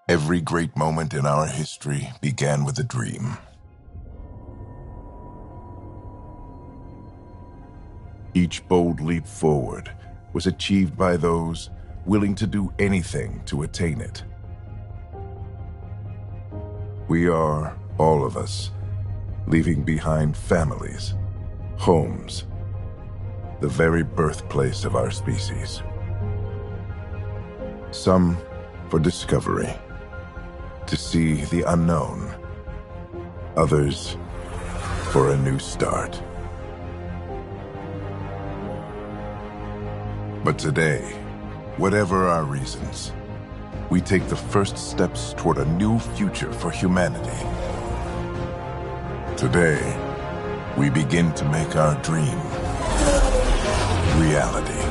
Every great moment in our history began with a dream. Each bold leap forward was achieved by those willing to do anything to attain it. We are, all of us, leaving behind families, homes, the very birthplace of our species. Some for discovery, to see the unknown. Others for a new start. But today, whatever our reasons, we take the first steps toward a new future for humanity. Today, we begin to make our dream reality.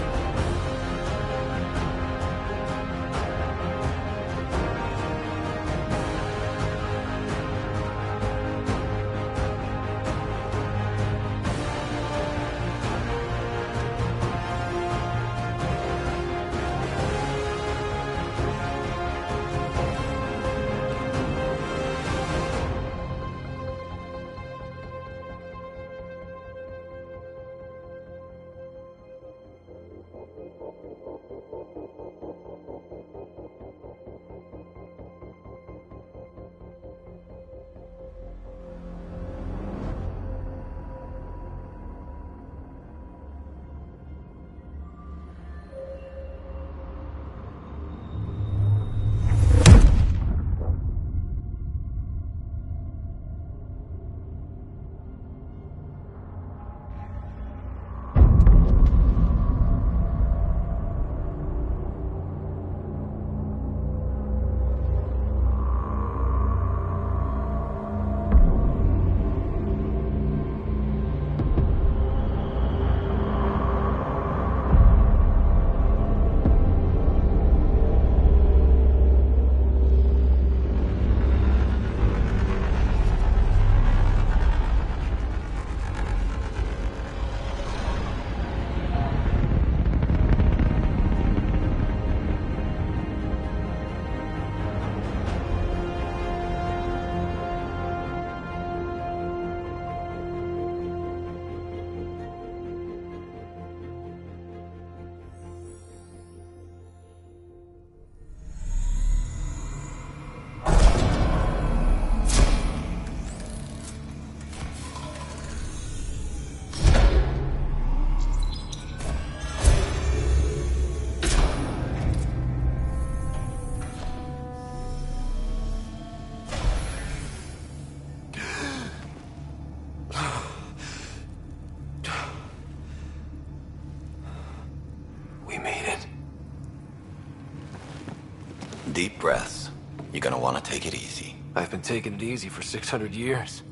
deep breaths. You're gonna want to take it easy. I've been taking it easy for 600 years.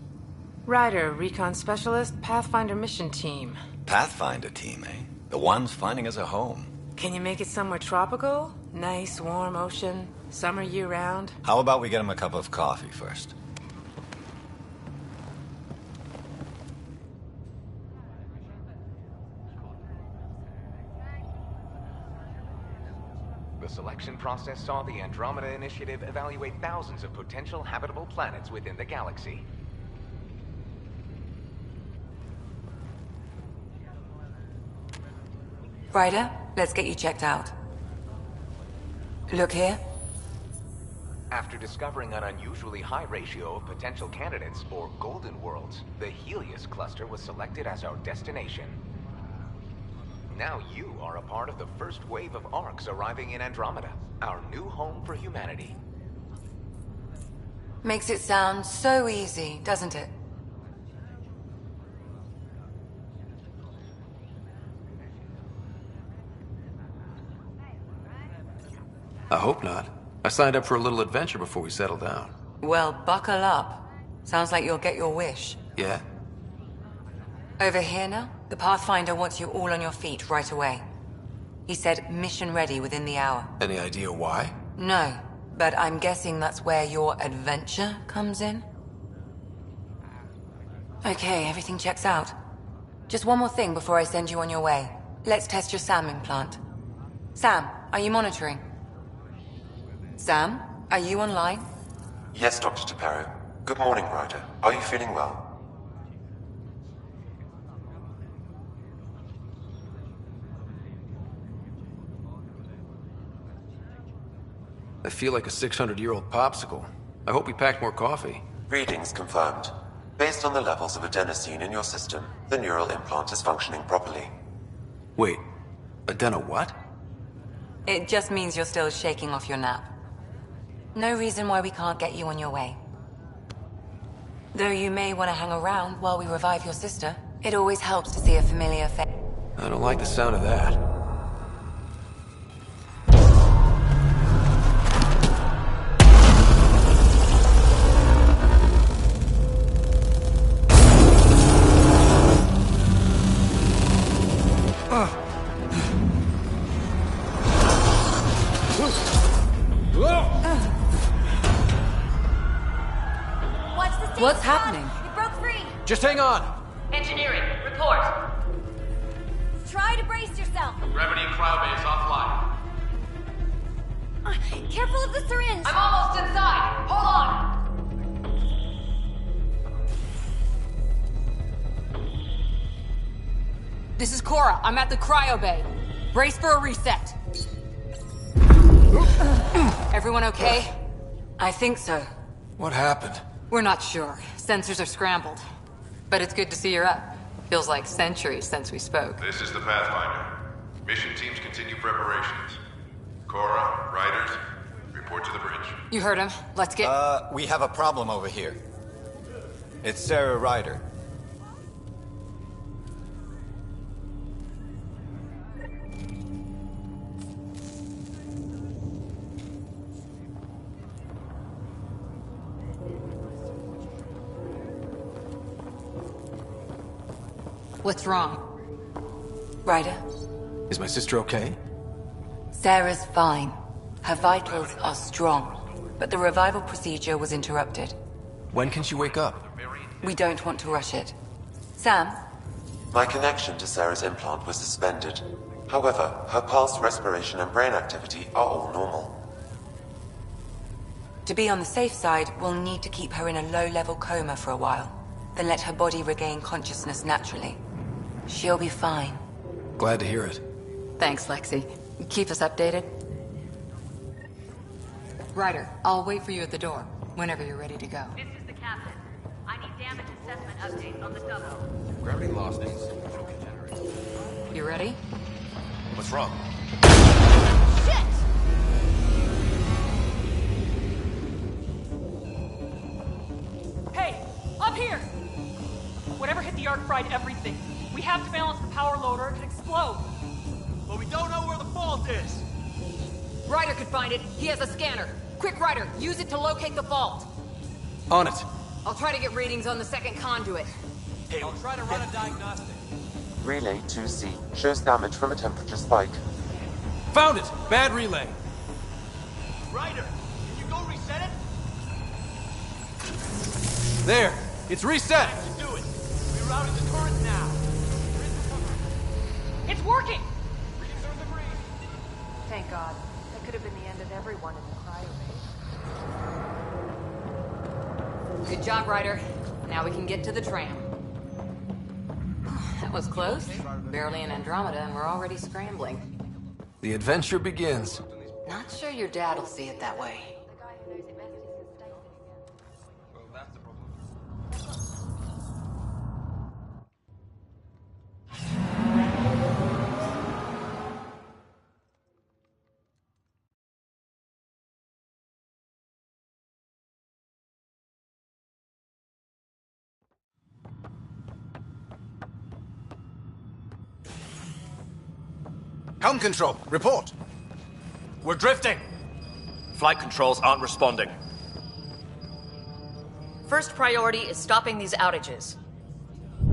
Ryder, recon specialist, Pathfinder mission team. Pathfinder team, eh? The ones finding us a home. Can you make it somewhere tropical? Nice, warm ocean, summer year-round? How about we get him a cup of coffee first? The selection process saw the Andromeda Initiative evaluate thousands of potential habitable planets within the galaxy. Ryder, let's get you checked out. Look here. After discovering an unusually high ratio of potential candidates, or golden worlds, the Helios cluster was selected as our destination. Now you are a part of the first wave of ARCs arriving in Andromeda, our new home for humanity. Makes it sound so easy, doesn't it? I hope not. I signed up for a little adventure before we settle down. Well, buckle up. Sounds like you'll get your wish. Yeah? Over here now, the Pathfinder wants you all on your feet right away. He said mission ready within the hour. Any idea why? No, but I'm guessing that's where your adventure comes in? Okay, everything checks out. Just one more thing before I send you on your way. Let's test your SAM implant. Sam, are you monitoring? Sam, are you online? Yes, Dr. DePero. Good morning, Ryder. Are you feeling well? I feel like a 600-year-old popsicle. I hope we packed more coffee. Readings confirmed. Based on the levels of adenosine in your system, the neural implant is functioning properly. Wait, adeno what? It just means you're still shaking off your nap. No reason why we can't get you on your way. Though you may want to hang around while we revive your sister, it always helps to see a familiar face. I don't like the sound of that. What's happening? It broke free! Just hang on! Engineering, report! Try to brace yourself! Gravity cryo-base offline. Careful of the syringe! I'm almost inside! Hold on! This is Cora. I'm at the cryo bay. Brace for a reset. Everyone okay? I think so. What happened? We're not sure. Sensors are scrambled. But it's good to see you're up. Feels like centuries since we spoke. This is the Pathfinder. Mission teams continue preparations. Cora, Riders, report to the bridge. You heard him. Let's get... We have a problem over here. It's Sarah Ryder. What's wrong? Ryder, Is my sister okay? Sarah's fine. Her vitals are strong, but the revival procedure was interrupted. When can she wake up? We don't want to rush it. Sam, My connection to Sarah's implant was suspended. However, her pulse, respiration, and brain activity are all normal. to be on the safe side, we'll need to keep her in a low-level coma for a while, then let her body regain consciousness naturally. She'll be fine. Glad to hear it. Thanks, Lexi. Keep us updated. Ryder, I'll wait for you at the door, whenever you're ready to go. This is the captain. I need damage assessment updates on the double. Gravity loss needs broken generator. You ready? What's wrong? Shit! Hey, up here! Whatever hit the arc fried everything. We have to balance the power load or it could explode. But we don't know where the fault is. Ryder could find it. He has a scanner. Quick, Ryder, use it to locate the fault. On it. I'll try to get readings on the second conduit. Hey, I'll try to run a diagnostic. Relay 2C shows damage from a temperature spike. Found it! Bad relay. Ryder, can you go reset it? There! It's reset! Let's do it! Rerouting the current now. It's working! Readings are in the green. Thank God. That could have been the end of everyone in the cryo base. Good job, Ryder. Now we can get to the tram. That was close. Barely in Andromeda, and we're already scrambling. The adventure begins. Not sure your dad will see it that way. The guy who knows it best is his Stacy again. Well, that's the problem. Helm control, report. We're drifting! Flight controls aren't responding. First priority is stopping these outages.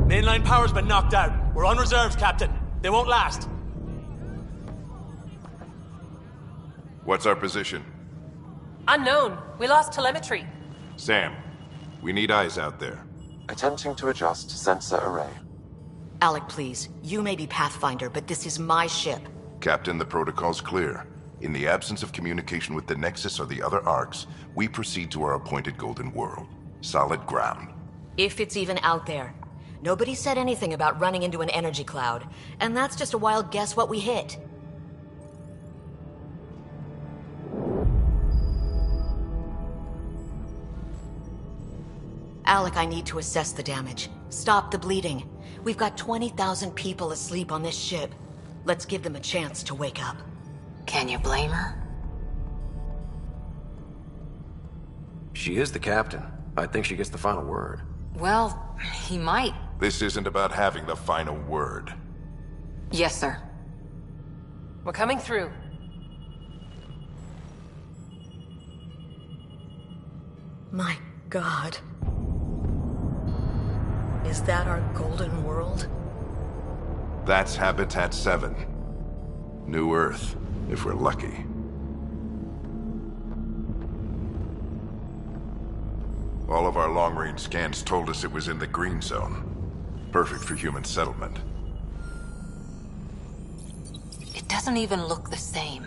Mainline power's been knocked out. We're on reserves, Captain. They won't last. What's our position? Unknown. We lost telemetry. Sam, we need eyes out there. Attempting to adjust sensor array. Alec, please. You may be Pathfinder, but this is my ship. Captain, the protocol's clear. In the absence of communication with the Nexus or the other arcs, we proceed to our appointed Golden World. Solid ground. If it's even out there. Nobody said anything about running into an energy cloud, and that's just a wild guess what we hit. Alec, I need to assess the damage. Stop the bleeding. We've got 20,000 people asleep on this ship. Let's give them a chance to wake up. Can you blame her? She is the captain. I think she gets the final word. Well, he might. This isn't about having the final word. Yes, sir. We're coming through. My God. Is that our Golden World? That's Habitat 7. New Earth, if we're lucky. All of our long-range scans told us it was in the green zone. Perfect for human settlement. It doesn't even look the same.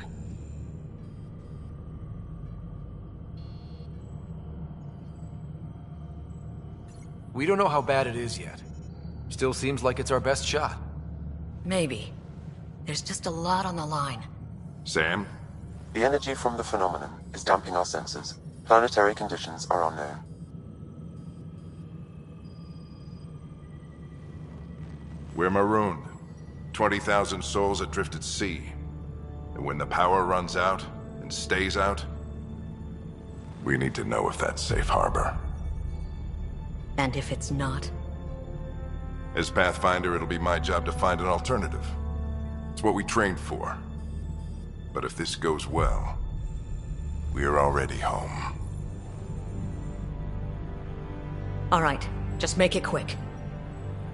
We don't know how bad it is yet. Still seems like it's our best shot. Maybe. There's just a lot on the line. Sam? The energy from the phenomenon is damping our sensors. Planetary conditions are unknown. We're marooned. 20,000 souls adrift at sea. And when the power runs out, and stays out, we need to know if that's safe harbor. And if it's not? As Pathfinder, it'll be my job to find an alternative. It's what we trained for. But if this goes well, we're already home. All right, just make it quick.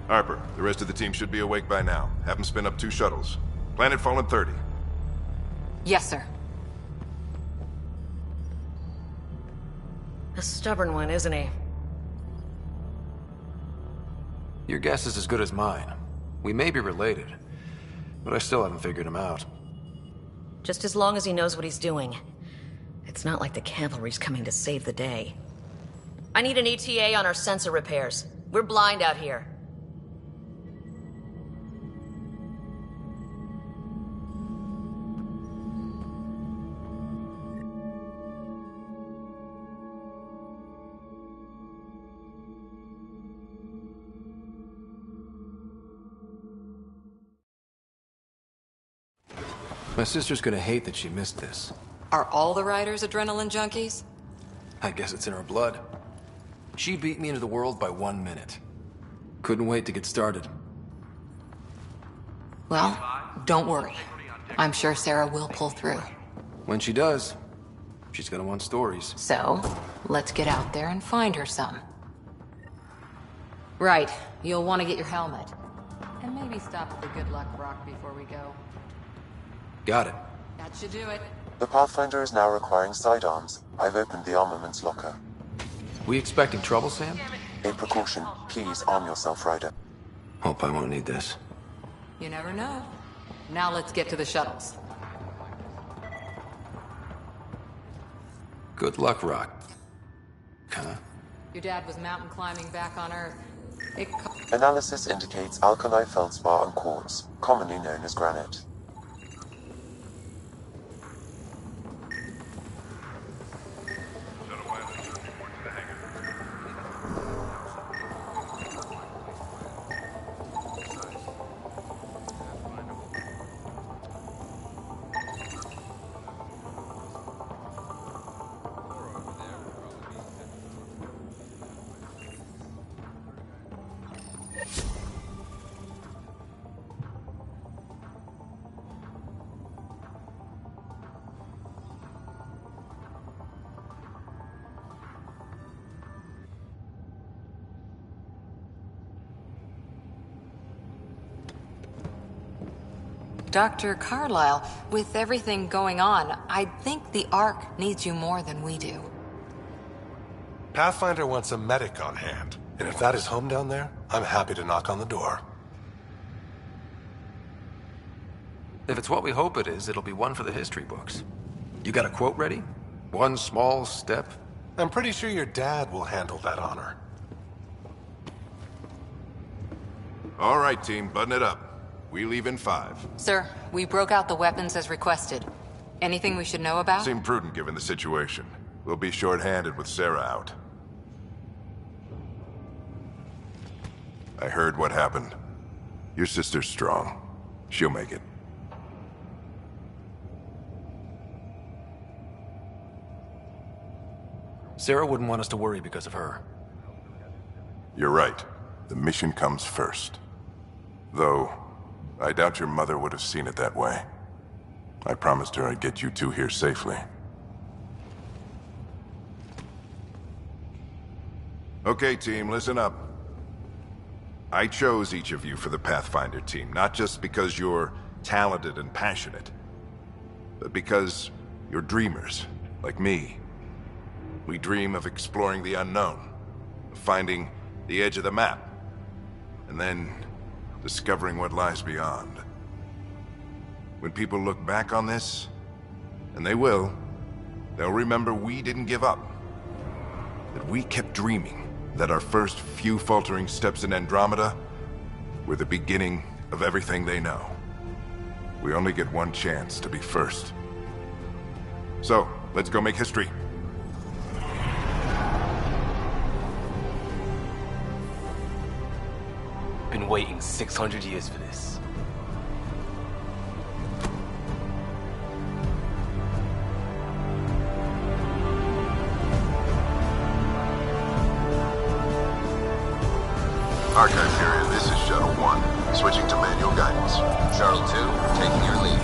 Harper, the rest of the team should be awake by now. Have them spin up 2 shuttles. Planet Fallen 30. Yes, sir. A stubborn one, isn't he? Your guess is as good as mine. We may be related, but I still haven't figured him out. Just as long as he knows what he's doing. It's not like the cavalry's coming to save the day. I need an ETA on our sensor repairs. We're blind out here. My sister's gonna hate that she missed this. Are all the riders adrenaline junkies? I guess it's in her blood. She beat me into the world by 1 minute. Couldn't wait to get started. Well, don't worry. I'm sure Sarah will pull through. When she does, she's gonna want stories. So, let's get out there and find her some. Right, you'll want to get your helmet. And maybe stop at the Good Luck Rock before we go. Got it. That should do it. The Pathfinder is now requiring sidearms. I've opened the armaments locker. We expecting trouble, Sam? A precaution. Please arm yourself, Ryder. Hope I won't need this. You never know. Now let's get to the shuttles. Good luck, Rock. Huh? Your dad was mountain climbing back on Earth. Analysis indicates alkali feldspar and quartz, commonly known as granite. Dr. Carlyle, with everything going on, I think the Ark needs you more than we do. Pathfinder wants a medic on hand, and if that is home down there, I'm happy to knock on the door. If it's what we hope it is, it'll be one for the history books. You got a quote ready? One small step? I'm pretty sure your dad will handle that honor. All right, team, button it up. We leave in 5. Sir, we broke out the weapons as requested. Anything we should know about? Seemed prudent given the situation. We'll be short-handed with Sarah out. I heard what happened. Your sister's strong. She'll make it. Sarah wouldn't want us to worry because of her. You're right. The mission comes first. Though, I doubt your mother would have seen it that way. I promised her I'd get you two here safely. Okay, team, listen up. I chose each of you for the Pathfinder team, not just because you're talented and passionate, but because you're dreamers, like me. We dream of exploring the unknown, of finding the edge of the map, and then discovering what lies beyond. When people look back on this, and they will, they'll remember we didn't give up. That we kept dreaming, that our first few faltering steps in Andromeda were the beginning of everything they know. We only get one chance to be first. So, let's go make history. Been waiting 600 years for this. Archive period, this is Shuttle 1. Switching to manual guidance. Shuttle 2, taking your lead.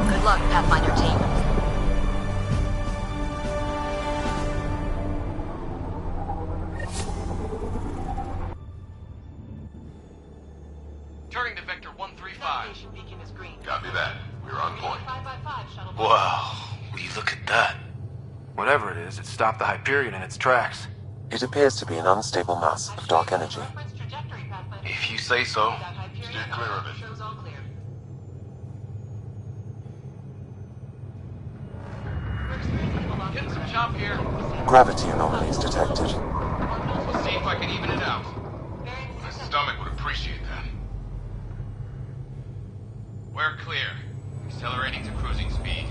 Good luck, Pathfinder team. Turning to Vector 135. Copy that. We're on point. Wow, will you look at that? Whatever it is, it stopped the Hyperion in its tracks. It appears to be an unstable mass of dark energy. If you say so. Steer clear of it. Getting some chop here. Gravity anomalies detected. Let's see if I can even it out. My stomach would appreciate that. We're clear. Accelerating to cruising speed.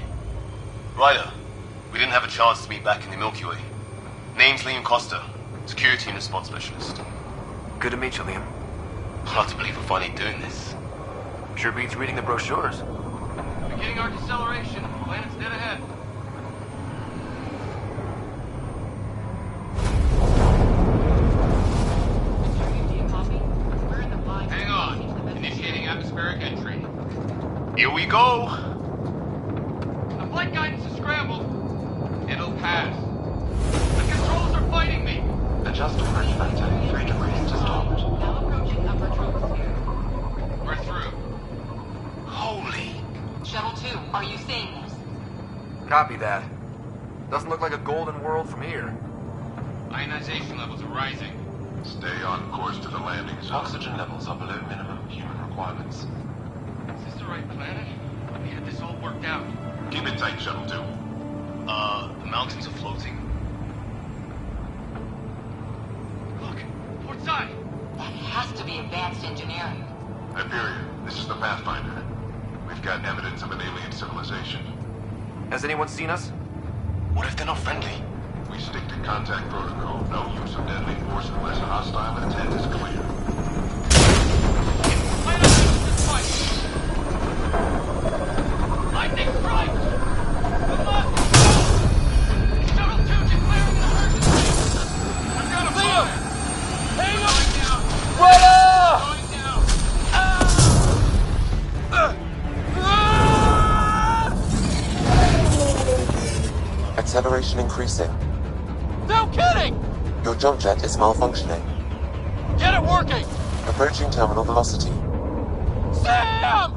Ryder, we didn't have a chance to meet back in the Milky Way. Name's Liam Costa, Security and Response Specialist. Good to meet you, Liam. Hard to believe we're finally doing this. Sure beats reading the brochures. Beginning our deceleration. Planet's dead ahead. Hang on. Initiating atmospheric entry. Here we go! Come flight guidance is scrambled. It'll pass. The controls are fighting me. Adjust approach vector 3 degrees to starboard. Now approaching upper troposphere. We're through. Holy. Shuttle 2, are you seeing this? Copy that. Doesn't look like a golden world from here. Ionization levels are rising. Stay on course to the landing zone. Oxygen levels are below minimum human requirements. Is this the right planet? We had this all worked out. Keep it tight, Shuttle 2. The mountains are floating. Look, port side. That has to be advanced engineering. Hyperion, this is the Pathfinder. We've got evidence of an alien civilization. Has anyone seen us? What if they're not friendly? We stick to contact protocol. No use of deadly force unless hostile intent is clear. Lightning strike! We must go! Shuttle 2 declaring an emergency! I've got a fire! Hang on! Going down! Acceleration increasing. No kidding! Your jump jet is malfunctioning. Get it working! Approaching terminal velocity. Sam!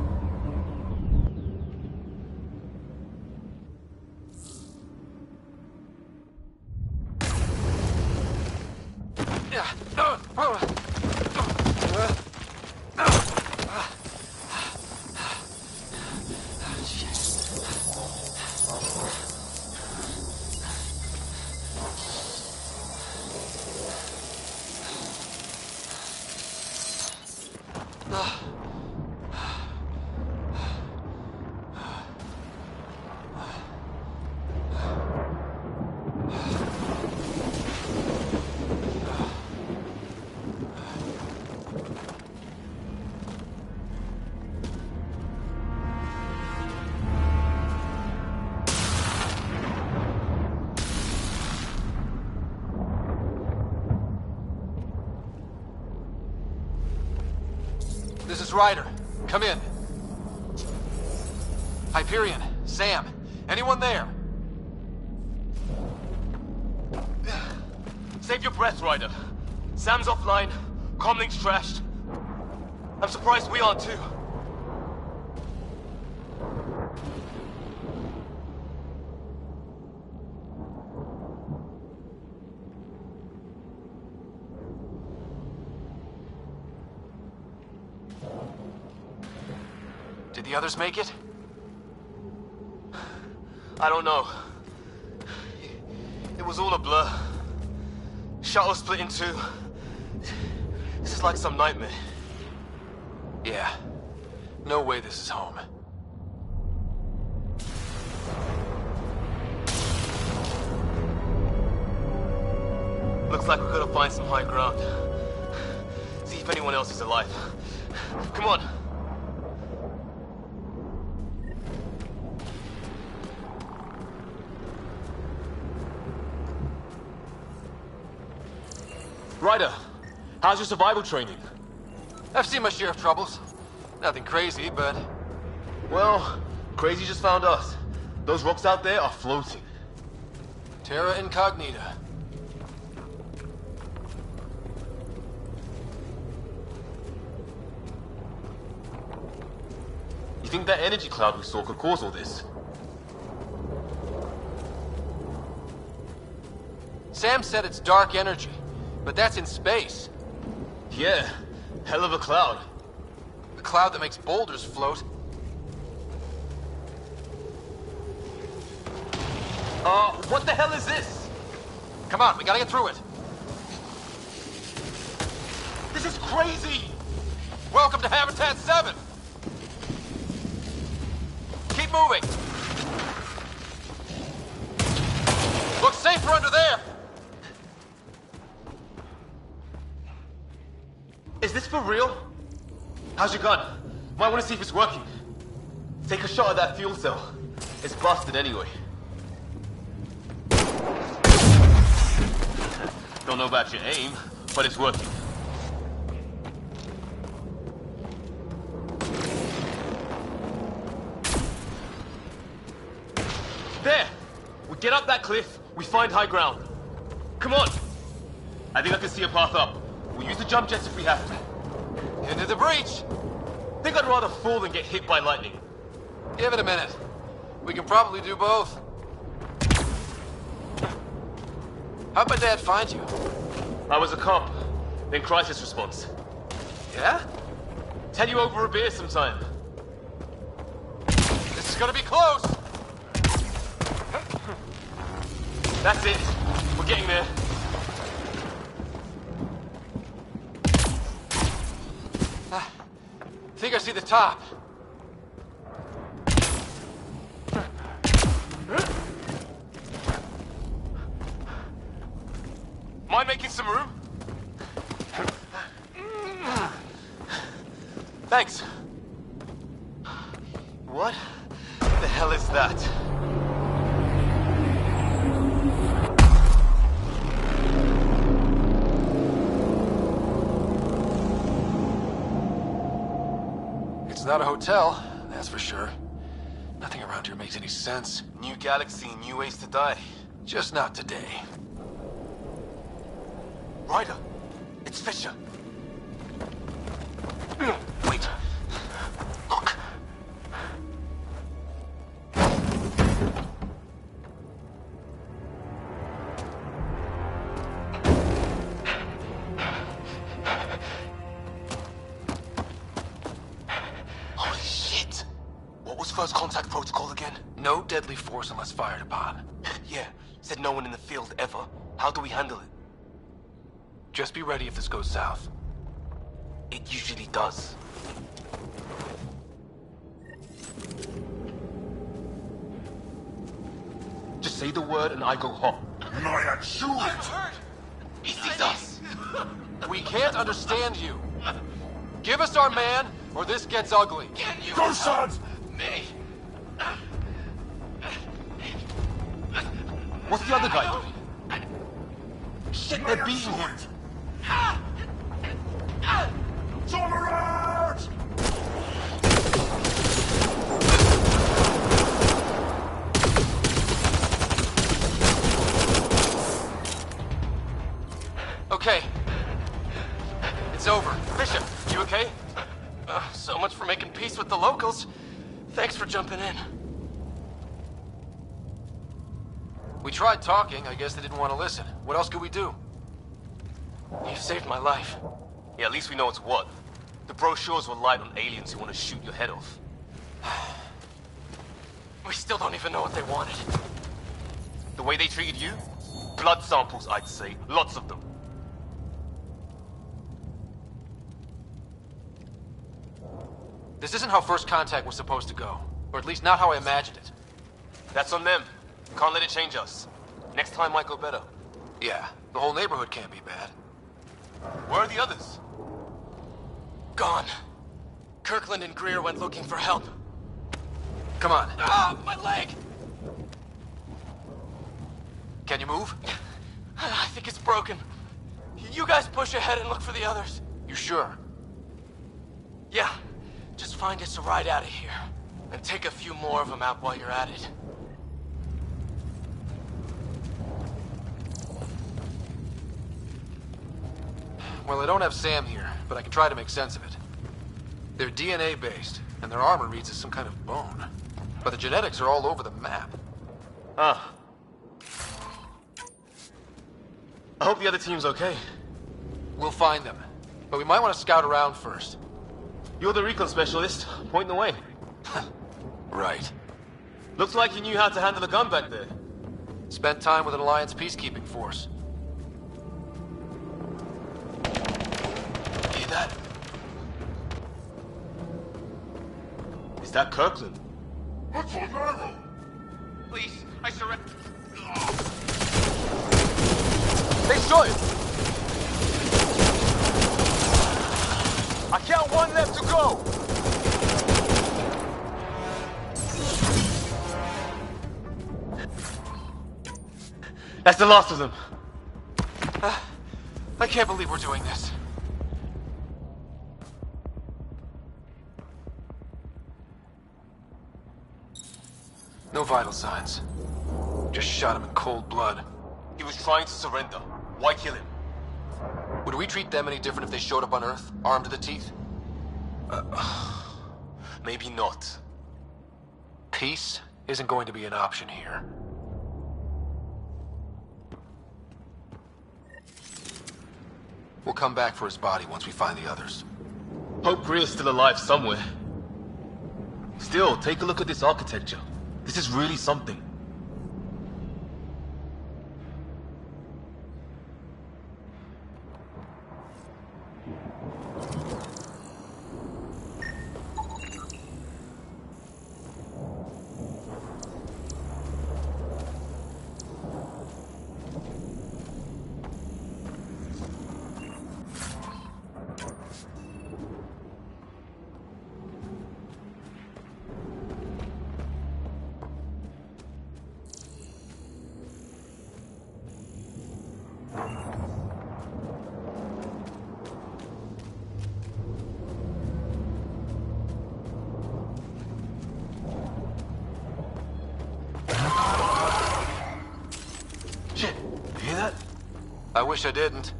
This is Ryder. Come in. Hyperion, Sam, anyone there? Save your breath, Ryder. Sam's offline. Comlink's trashed. I'm surprised we aren't too. Did the others make it? I don't know. It was all a blur. Shuttle split in two. This is like some nightmare. Yeah. No way this is home. Looks like we're gonna find some high ground. See if anyone else is alive. Come on. Ryder, how's your survival training? I've seen my share of troubles. Nothing crazy, but... Well, crazy just found us. Those rocks out there are floating. Terra Incognita. You think that energy cloud we saw could cause all this? Sam said it's dark energy, but that's in space. Yeah, hell of a cloud. The cloud that makes boulders float. What the hell is this? Come on, we gotta get through it. This is crazy! Welcome to Habitat 7! Keep moving! Looks safer under there! Is this for real? How's your gun? Might want to see if it's working. Take a shot at that fuel cell. It's busted anyway. Don't know about your aim, but it's working. There! We get up that cliff, we find high ground. Come on! I think I can see a path up. We'll use the jump jets if we have to. Into the breach! Think I'd rather fall than get hit by lightning. Give it a minute. We can probably do both. How'd my dad find you? I was a cop, then crisis response. Yeah? Tell you over a beer sometime. This is gonna be close! That's it. We're getting there. Think I see the top. Mind making some room? Thanks. What the hell is that? It's not a hotel, that's for sure. Nothing around here makes any sense. New galaxy, new ways to die. Just not today. Ryder, it's Fisher. Wait. Look. Holy shit! What was first contact protocol again? No deadly force unless fired upon. Yeah, said no one in the field ever. How do we handle it? Just be ready if this goes south. It usually does. Just say the word and I go hot. He sees us. We can't understand you. Give us our man, or this gets ugly. Can you Go, sons! me? What's the other guy doing? Shit, they're beating him. Tolerate! Okay. It's over. Fisher, you okay? So much for making peace with the locals. Thanks for jumping in. We tried talking. I guess they didn't want to listen. What else could we do? You saved my life. Yeah, at least we know it's what. The brochures were light on aliens who want to shoot your head off. We still don't even know what they wanted. The way they treated you? Blood samples, I'd say. Lots of them. This isn't how first contact was supposed to go. Or at least not how I imagined it. That's on them. Can't let it change us. Next time might go better. Yeah, the whole neighborhood can't be bad. Where are the others? Gone. Kirkland and Greer went looking for help. Come on. Ah, my leg! Can you move? I think it's broken. You guys push ahead and look for the others. You sure? Yeah. Just find us a ride out of here. And take a few more of them out while you're at it. Well, I don't have Sam here, but I can try to make sense of it. They're DNA-based, and their armor reads as some kind of bone. But the genetics are all over the map. Ah. I hope the other team's okay. We'll find them. But we might want to scout around first. You're the recon specialist. Point the way. Right. Looks like you knew how to handle a gun back there. Spent time with an Alliance peacekeeping force. Hear that? Is that Kirkland? What's on level? Please, I surrender. They shot him! I count one left to go! That's the last of them. I can't believe we're doing this. No vital signs. Just shot him in cold blood. He was trying to surrender. Why kill him? Would we treat them any different if they showed up on Earth, armed to the teeth? Maybe not. Peace isn't going to be an option here. We'll come back for his body once we find the others. Hope Greer's still alive somewhere. Still, take a look at this architecture. This is really something. I wish I didn't.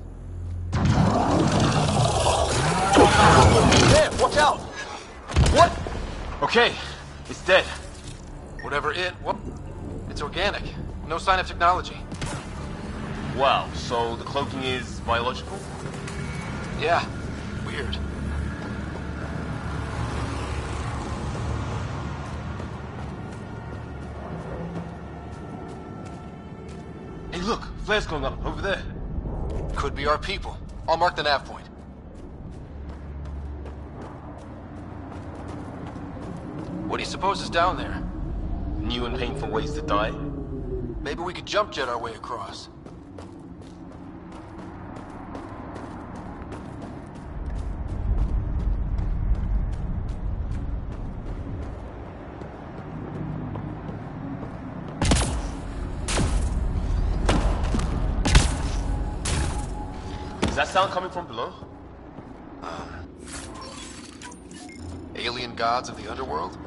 There, watch out! What? Okay, it's dead. Whatever what? It's organic. No sign of technology. Wow, so the cloaking is biological? Yeah, weird. Hey look, flares going up over there. Could be our people. I'll mark the nav point. What do you suppose is down there? New and painful ways to die? Maybe we could jump jet our way across. Is that sound coming from below? Alien gods of the underworld?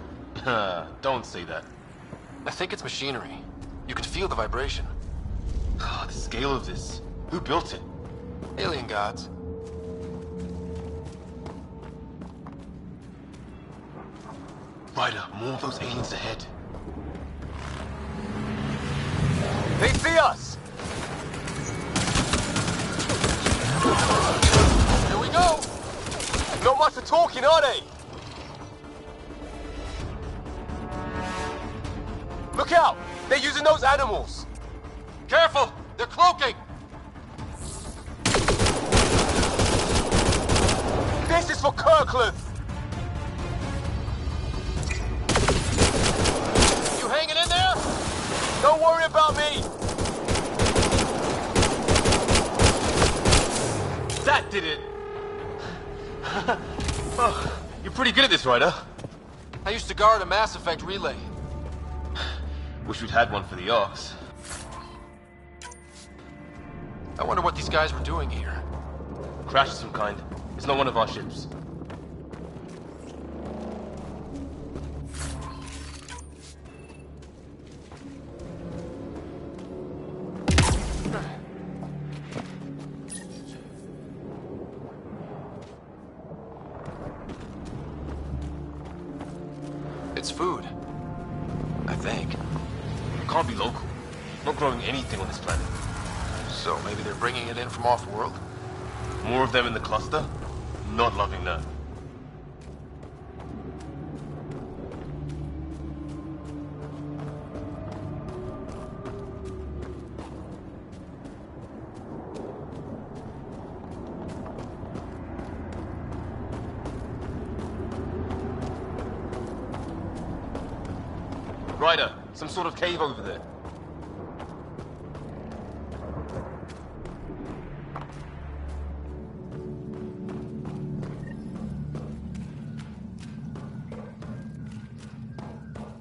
Don't say that. I think it's machinery. You can feel the vibration. The scale of this. Who built it? Alien gods. Ryder, more of those aliens ahead. They see us! Here we go! Not much for talking, are they? Look out! They're using those animals! Careful! They're cloaking! This is for Kirkland! You hanging in there? Don't worry about me! That did it! Oh, you're pretty good at this, Ryder. I used to guard a Mass Effect relay. Wish we'd had one for the Arks. I wonder what these guys were doing here. Crash of some kind. It's not one of our ships. It's food. I think. It can't be local. Not growing anything on this planet. So maybe they're bringing it in from off-world? More of them in the cluster? Not loving that. Ryder, some sort of cave over there.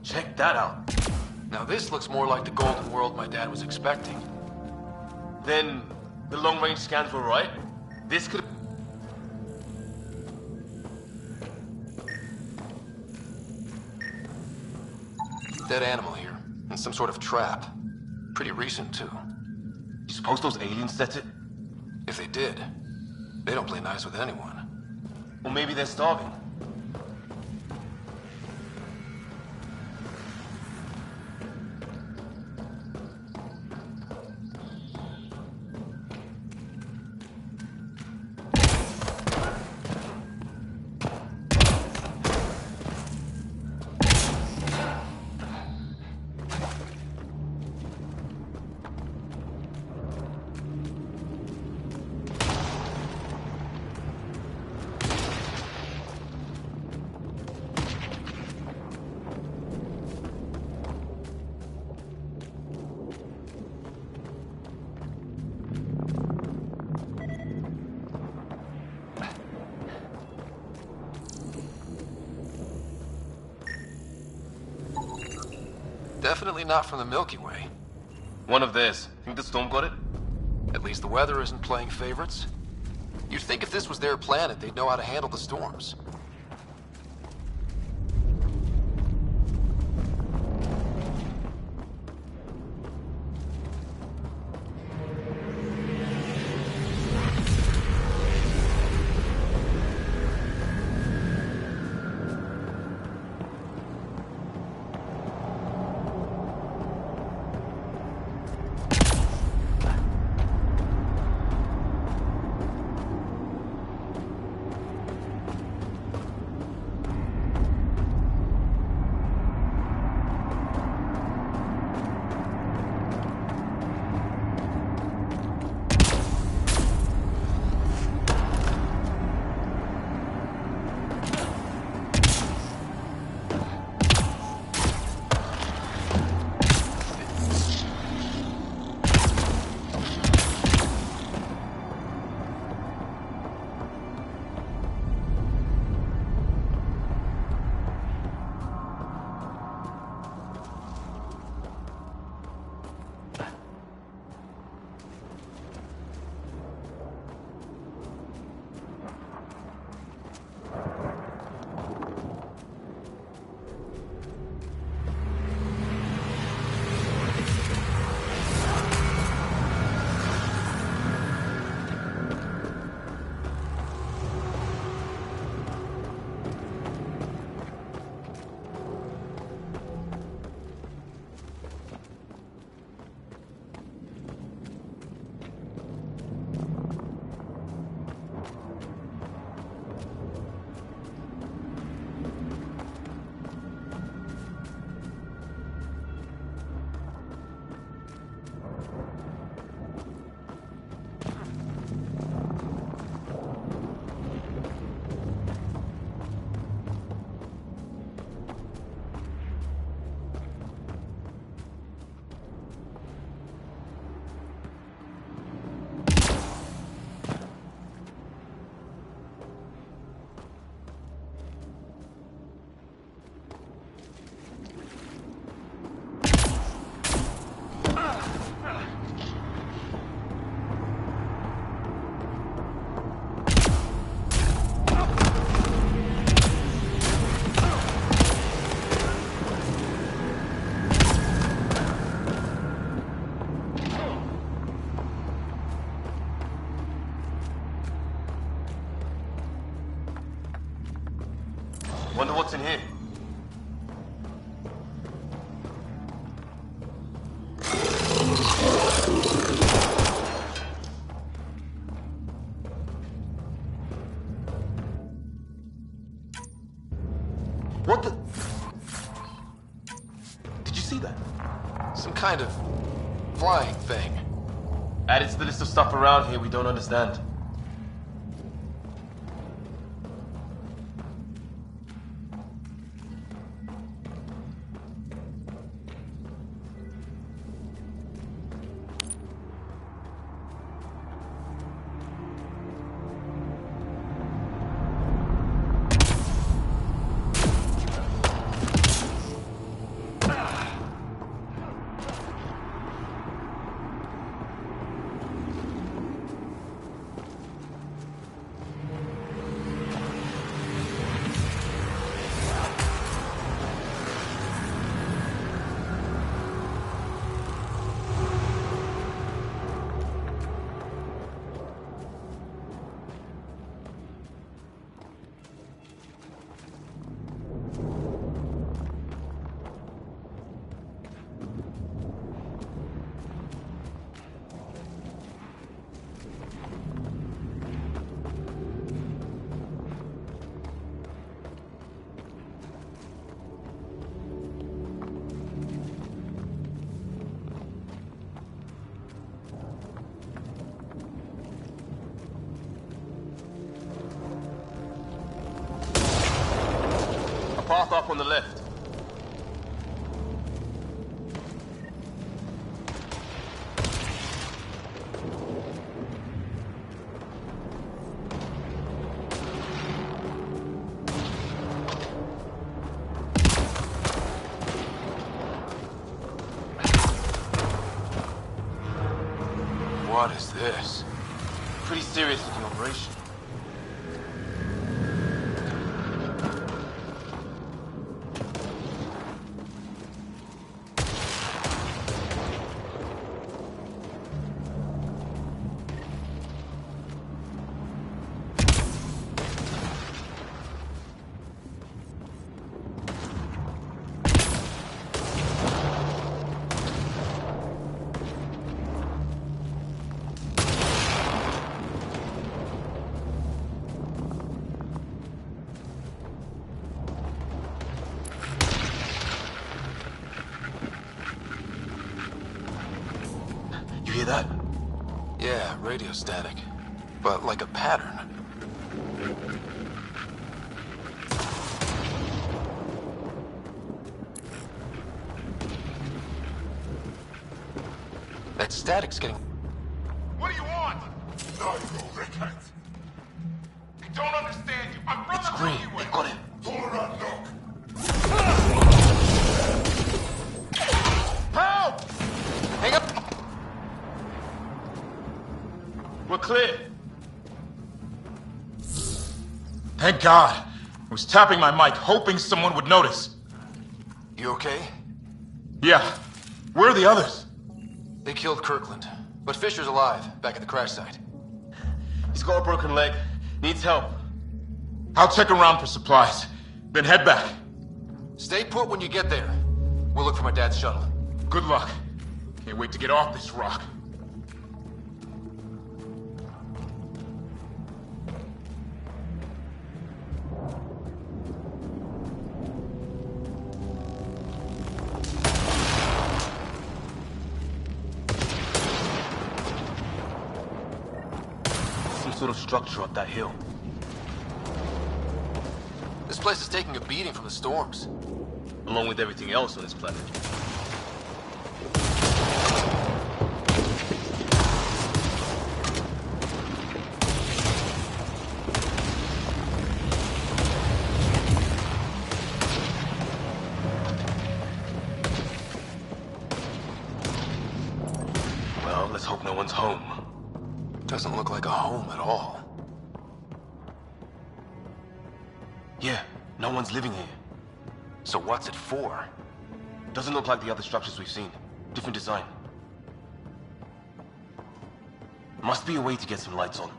Check that out. Now this looks more like the golden world my dad was expecting. Then, the long-range scans were right? This could... Dead animal here, and some sort of trap. Pretty recent, too. You suppose those aliens set it? If they did, they don't play nice with anyone. Or maybe they're starving. Definitely not from the Milky Way. One of theirs. Think the storm got it? At least the weather isn't playing favorites. You'd think if this was their planet, they'd know how to handle the storms. Wonder what's in here. What the? Did you see that? Some kind of flying thing. Added to the list of stuff around here we don't understand. path up on the left. What is this? Pretty serious looking operation. You hear that? Yeah, radio static. But like a pattern. That static's getting... What do you want? No, you rickhead. I don't understand you. I'm from It's the green. freeway. They got him. Turn around, look. Help! Hang up! We're clear. Thank God. I was tapping my mic, hoping someone would notice. You okay? Yeah. Where are the others? They killed Kirkland. But Fisher's alive, back at the crash site. He's got a broken leg. Needs help. I'll check around for supplies, then head back. Stay put when you get there. We'll look for my dad's shuttle. Good luck. Can't wait to get off this rock. Some sort of structure up that hill. This place is taking a beating from the storms. Along with everything else on this planet. Well, let's hope no one's home. Doesn't look like a home at all. Yeah, no one's living here. So what's it for? Doesn't look like the other structures we've seen. Different design. Must be a way to get some lights on.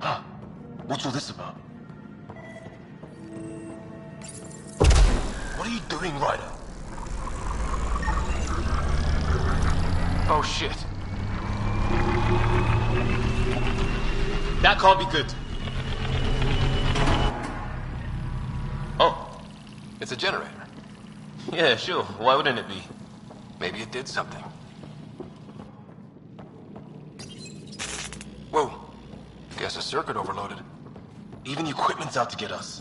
Huh. What's all this about? What are you doing, Ryder? Oh shit. That can't be good. Oh. It's a generator. Yeah, sure. Why wouldn't it be? Maybe it did something. Whoa. Guess a circuit overloaded. Even the equipment's out to get us.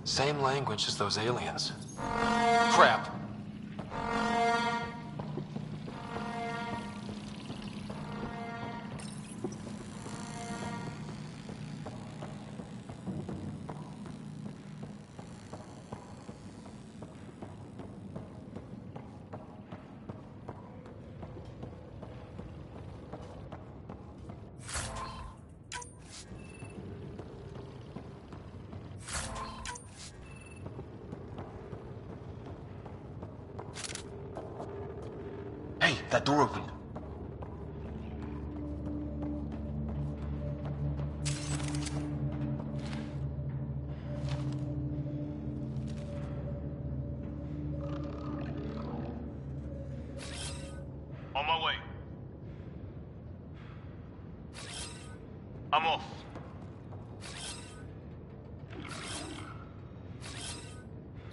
Same language as those aliens. Crap. Hey, that door opened. On my way. I'm off.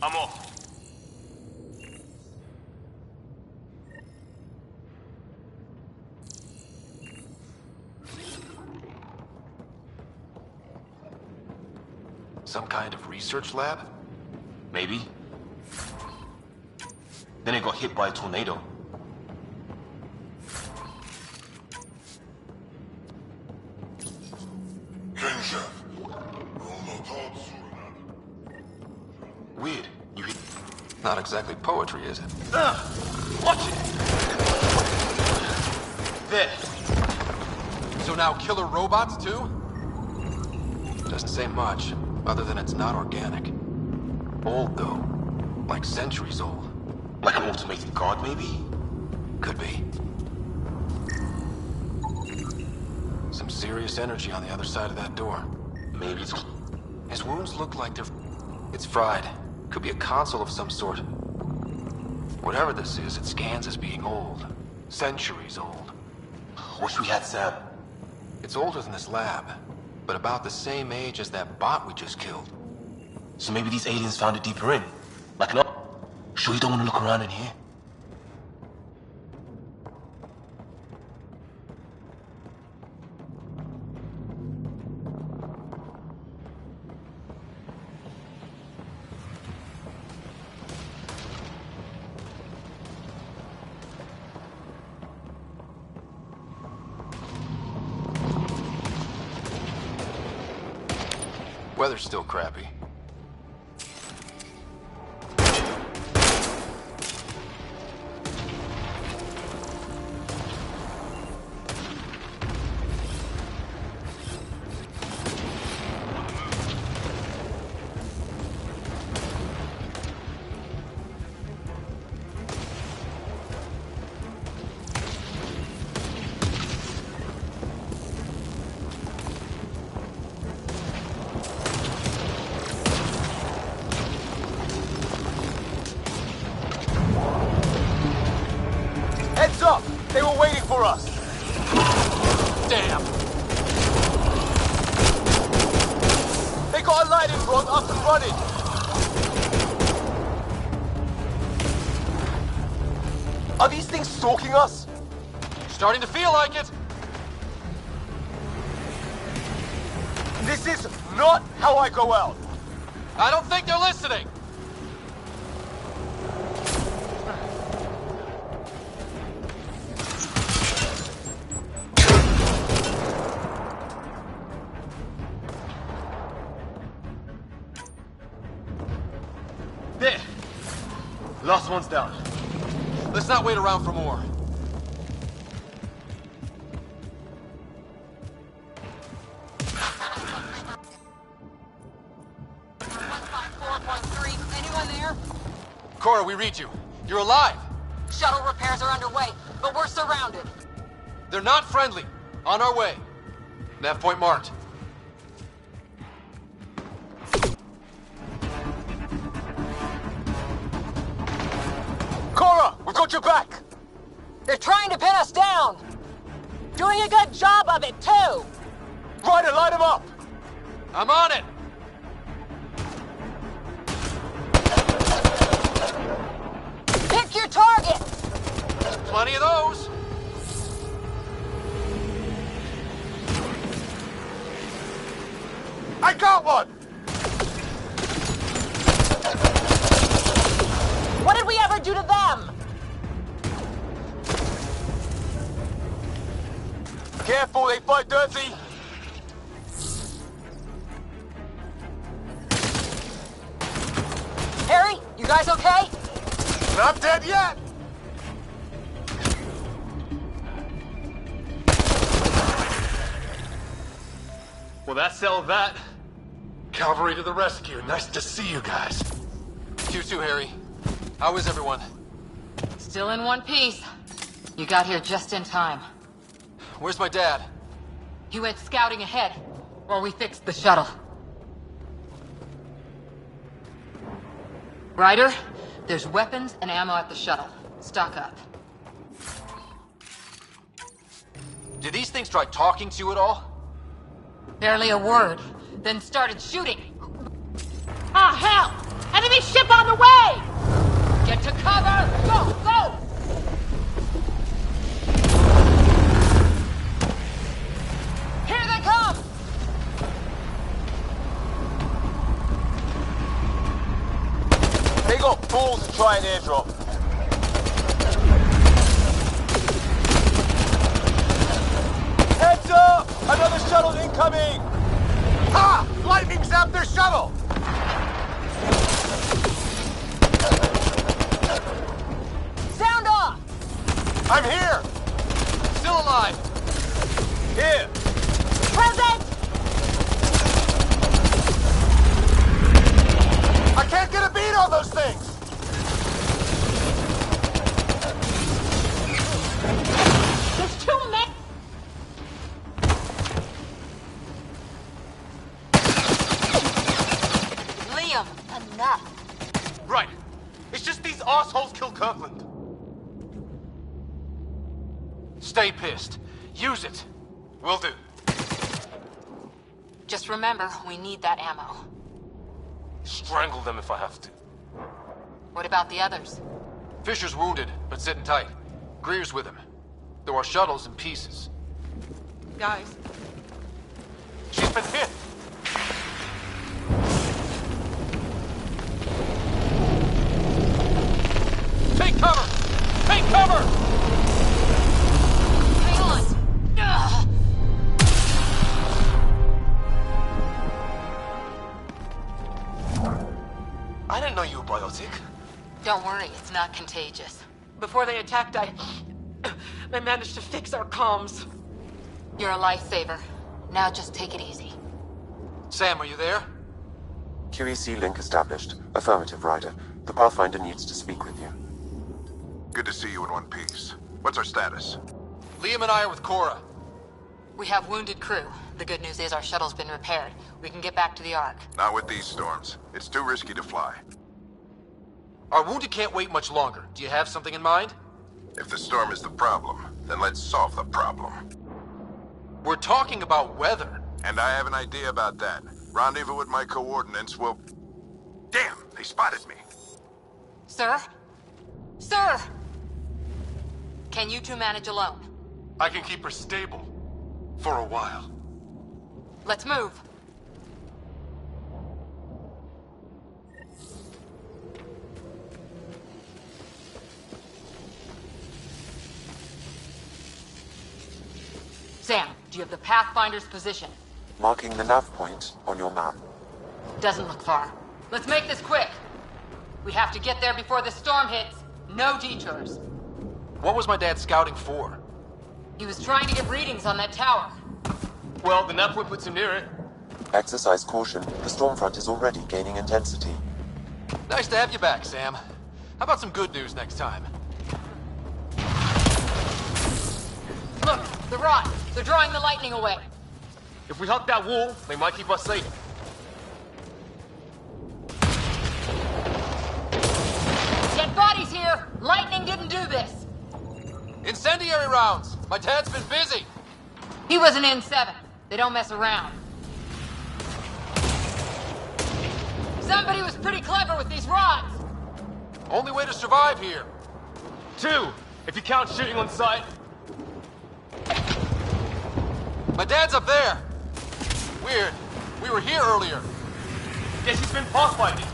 I'm off. Some kind of research lab? Maybe. Then it got hit by a tornado. Weird. You hit... Not exactly poetry, is it? Watch it! There. So now killer robots, too? Doesn't say much, other than it's not organic. Old, though. Like centuries old. Like an automated guard, maybe? Could be. Some serious energy on the other side of that door. Maybe it's... His wounds look like they're... It's fried. Could be a console of some sort. Whatever this is, it scans as being old. Centuries old. Wish we had Sam. It's older than this lab, but about the same age as that bot we just killed. So maybe these aliens found it deeper in. Like no. Sure you don't want to look around in here? Weather's still crappy. Heads up! They were waiting for us! Damn! They got a lighting rod up and running! Are these things stalking us? Starting to feel like it! This is not how I go out! I don't think they're listening! There! Last one's down. Let's not wait around for more. Anyone there? Cora, we read you. You're alive. Shuttle repairs are underway, but we're surrounded. They're not friendly. On our way. Nav point marked. Cora, we've got your back! They're trying to pin us down! Doing a good job of it, too! Ryder, light him up! I'm on it! Pick your target! Plenty of those! I got one! What did we ever do to them? Careful, they fight dirty! Harry, you guys okay? Not dead yet! Well, that settled that. Cavalry to the rescue. Nice to see you guys. You too, Harry. How is everyone? Still in one piece. You got here just in time. Where's my dad? He went scouting ahead while we fixed the shuttle. Ryder, there's weapons and ammo at the shuttle. Stock up. Did these things try talking to you at all? Barely a word, then started shooting. Ah, hell! Enemy ship on the way! Get to cover! Go, go! Here they come! balls to try an airdrop. Heads up! Another shuttle incoming! Ha! Lightning zapped their shuttle! Sound off! I'm here! Still alive. Here! Present! I can't get a beat on those things! There's too many! Liam, enough. Right. It's just these assholes killed Kirkland. Stay pissed. Use it. Will do. Just remember, we need that ammo. Strangle them if I have to. What about the others? Fisher's wounded, but sitting tight. Greer's with him. There are shuttles in pieces. Guys, She's been hit. Take cover! Take cover! Hang on! Ugh. I didn't know you were biotic. Don't worry, it's not contagious. before they attacked, I managed to fix our comms. You're a lifesaver. Now just take it easy. Sam, are you there? QEC link established. Affirmative, Ryder. The Pathfinder needs to speak with you. Good to see you in one piece. What's our status? Liam and I are with Cora. We have wounded crew. The good news is our shuttle's been repaired. We can get back to the Ark. Not with these storms. It's too risky to fly. Our wounded can't wait much longer. Do you have something in mind? If the storm is the problem, then let's solve the problem. We're talking about weather. And I have an idea about that. Rendezvous with my coordinates will... Damn, they spotted me. Sir? Sir! Can you two manage alone? I can keep her stable. For a while. Let's move. Sam, do you have the Pathfinder's position? Marking the nav point on your map. Doesn't look far. Let's make this quick. We have to get there before the storm hits. No detours. What was my dad scouting for? He was trying to get readings on that tower. Well, the nav point puts him near it. Exercise caution. The storm front is already gaining intensity. Nice to have you back, Sam. How about some good news next time? Look, the rod. They're drawing the lightning away. If we hug that wall, they might keep us safe. Dead bodies here! Lightning didn't do this! Incendiary rounds! My dad's been busy! He was an N7. They don't mess around. Somebody was pretty clever with these rods! Only way to survive here. 2, if you count shooting on sight. My dad's up there! Weird. We were here earlier. Guess he's been pathfinding.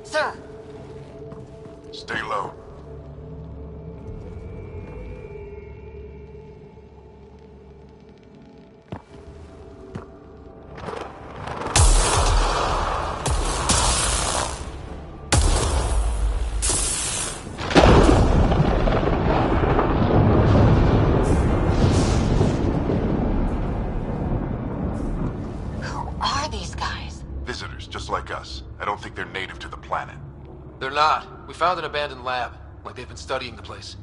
Sir! Stay low. Visitors, just like us. I don't think they're native to the planet. They're not. We found an abandoned lab. Like they've been studying the place.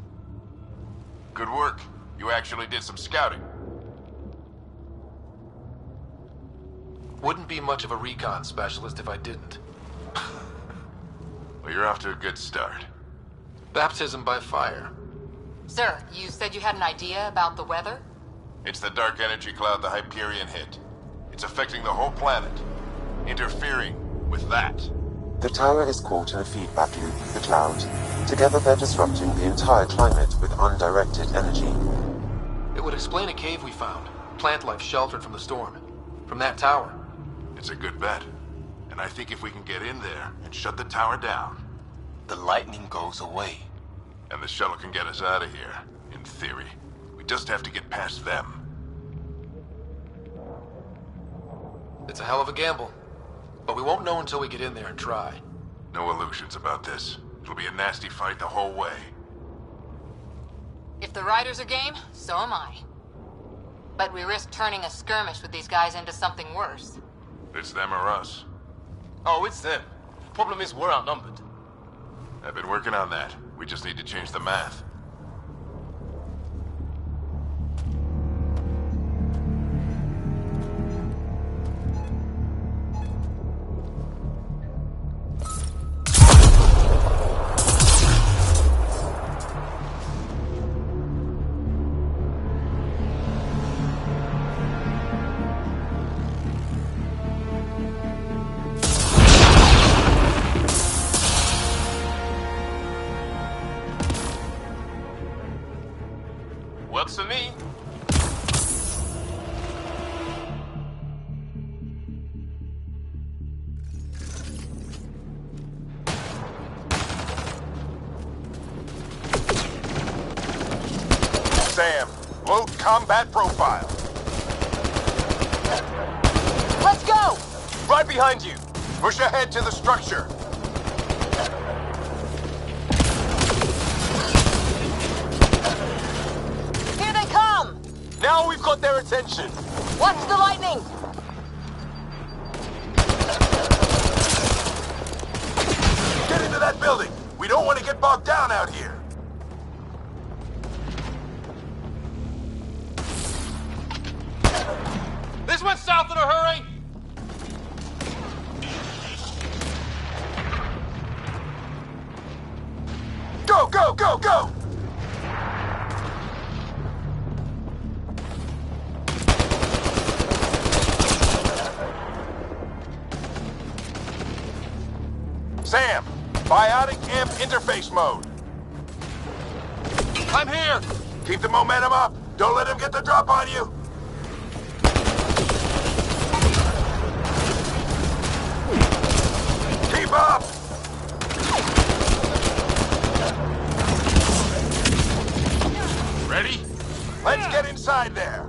Good work. You actually did some scouting. Wouldn't be much of a recon specialist if I didn't. Well, you're off to a good start. Baptism by fire. Sir, you said you had an idea about the weather? It's the dark energy cloud the Hyperion hit. It's affecting the whole planet. Interfering with that. The tower is caught in a feedback loop with the cloud. Together they're disrupting the entire climate with undirected energy. It would explain a cave we found. Plant life sheltered from the storm. From that tower. It's a good bet. And I think if we can get in there and shut the tower down... the lightning goes away. And the shuttle can get us out of here, in theory. We just have to get past them. It's a hell of a gamble. But we won't know until we get in there and try. No illusions about this. It'll be a nasty fight the whole way. If the riders are game, so am I. But we risk turning a skirmish with these guys into something worse. It's them or us. Oh, it's them. Problem is, we're outnumbered. I've been working on that. We just need to change the math. Works for me. Sam, load combat profile. Let's go! Right behind you. Push ahead to the structure. Here they come! Now we've got their attention. Watch the lightning! Get into that building. We don't want to get bogged down out here. This went south in a hurry. Go, go, go, go! Sam, biotic amp interface mode. I'm here. Keep the momentum up. Don't let him get the drop on you. Keep up. Ready? Let's get inside there.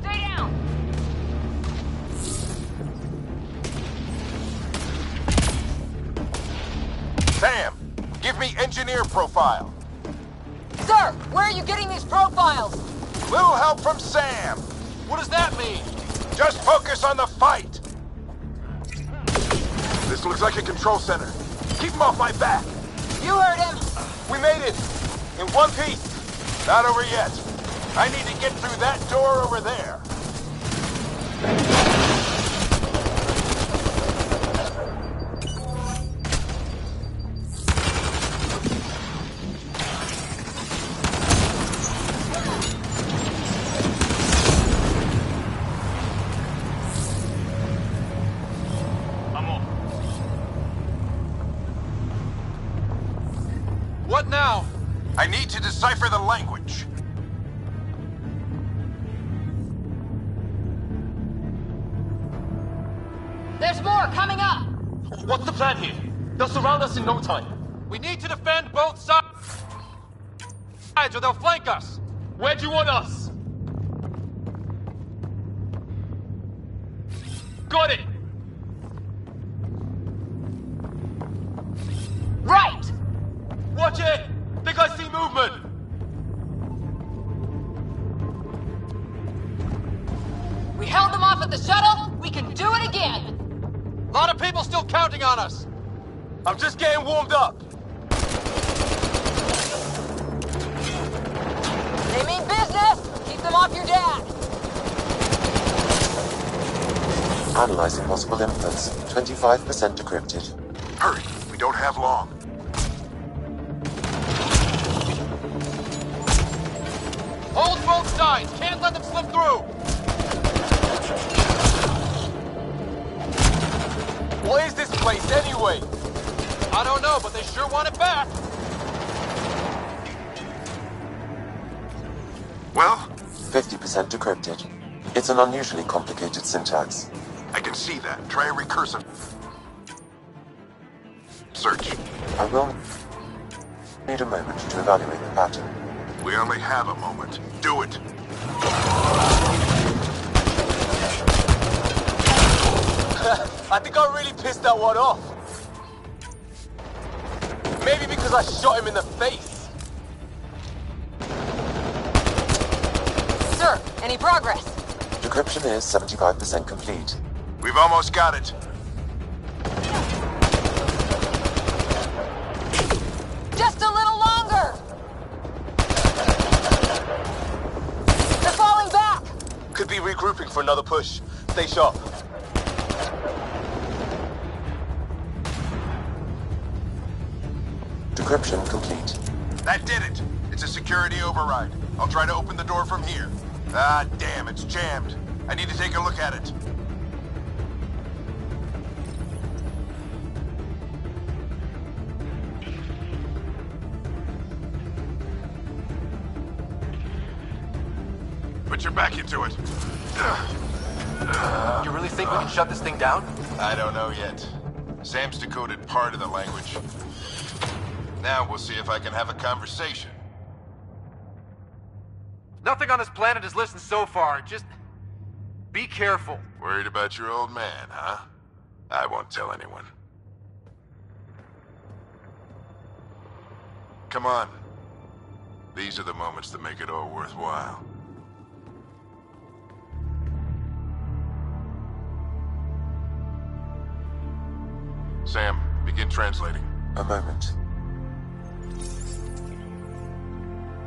Stay down! Sam, give me engineer profile. Sir, where are you getting these profiles? Little help from Sam. What does that mean? Just focus on the fight. This looks like a control center. Keep him off my back. You heard him! We made it. In one piece. Not over yet. I need to get through that door over there. I'm off. What now? I need to decipher the language. There's more coming up! What's the plan here? They'll surround us in no time. We need to defend both sides or they'll flank us. Where do you want us? Got it! Right! Watch it! Think I see movement! We held them off at the shuttle, we can do it again! A lot of people still counting on us. I'm just getting warmed up. They mean business! Keep them off your dad! Analyzing possible inputs. 25% decrypted. Hurry, we don't have long. Hold both sides. Can't let them slip through. What go, but they sure want it back. Well? 50% decrypted. It's an unusually complicated syntax. I can see that. Try a recursive search. I will need a moment to evaluate the pattern. We only have a moment. Do it. I think I really pissed that one off. Maybe because I shot him in the face. Sir, any progress? Decryption is 75% complete. We've almost got it. Just a little longer! They're falling back! Could be regrouping for another push. Stay sharp. Decryption complete. That did it. It's a security override. I'll try to open the door from here. Ah, damn, it's jammed. I need to take a look at it. Put your back into it. You really think we can shut this thing down? I don't know yet. Sam's decoded part of the language. Now we'll see if I can have a conversation. Nothing on this planet is listened so far. Just be careful. Worried about your old man, huh? I won't tell anyone. Come on. These are the moments that make it all worthwhile. Sam, begin translating. A moment.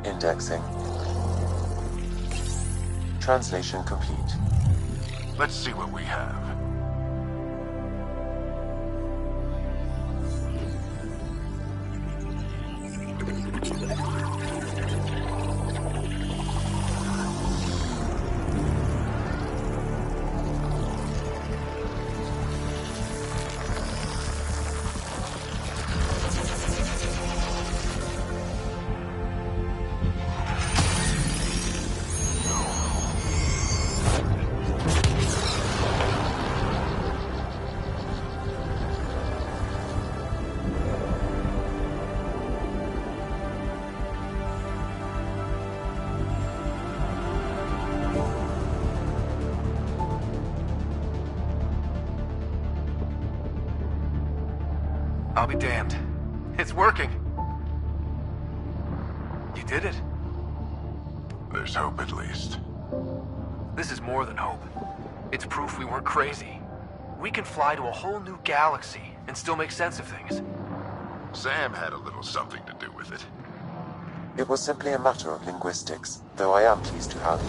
Indexing. Translation complete. Let's see what we have. I'll be damned. It's working. You did it. There's hope at least. This is more than hope. It's proof we weren't crazy. We can fly to a whole new galaxy and still make sense of things. Sam had a little something to do with it. It was simply a matter of linguistics, though I am pleased to have.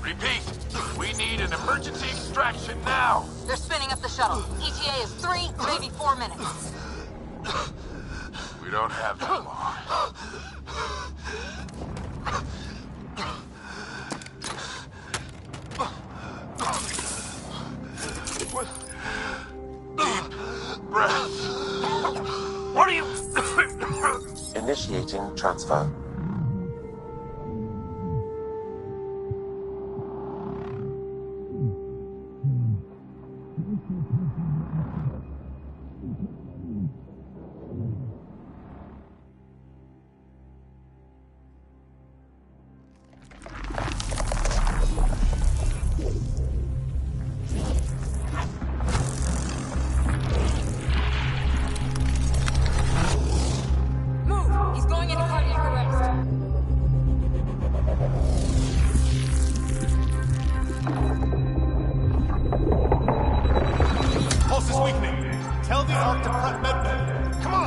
Repeat, we need an emergency extraction now. They're spinning up the shuttle. ETA is 3, maybe 4 minutes. We don't have that long. Deep breath. What are you... Initiating transfer. Tell the Ark to prep medbay. Come on!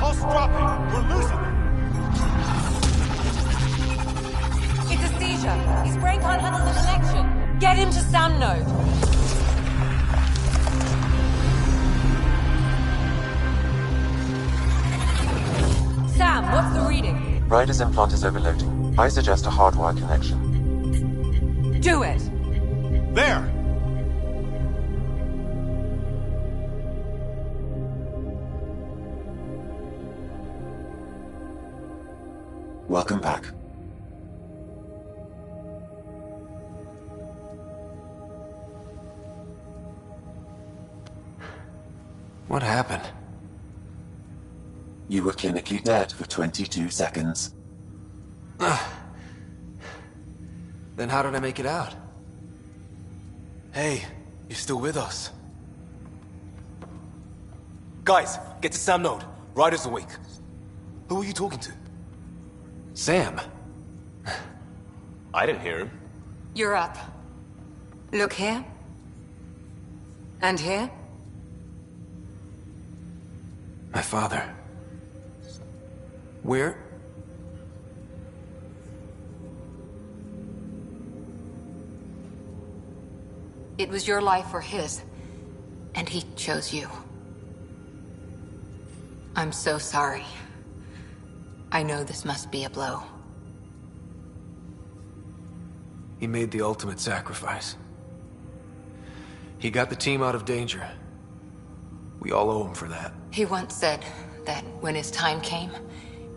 Pulse dropping. We're losing them. It's a seizure. His brain can't handle the connection. Get him to Sam node. Sam, what's the reading? Ryder's implant is overloading. I suggest a hardwire connection. Do it! There! Welcome back. What happened? You were clinically dead for 22 seconds. Then how did I make it out? Hey, you're still with us. Guys, get to Sam node. Ryder's awake. Who are you talking to? Sam. I didn't hear him. You're up. Look here. And here. My father. Where? It was your life or his, and he chose you. I'm so sorry. I know this must be a blow. He made the ultimate sacrifice. He got the team out of danger. We all owe him for that. He once said that when his time came,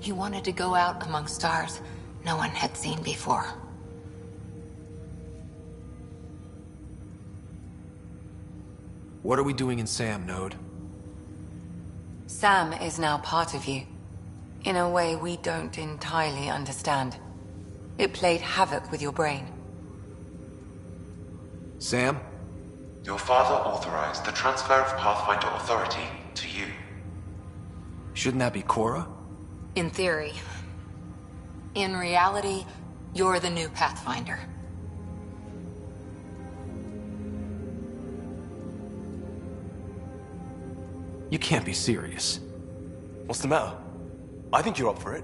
he wanted to go out among stars no one had seen before. What are we doing in Sam node? Sam is now part of you. In a way we don't entirely understand. It played havoc with your brain. Sam? Your father authorized the transfer of Pathfinder authority to you. Shouldn't that be Cora? In theory. In reality, you're the new Pathfinder. You can't be serious. What's the matter? I think you're up for it.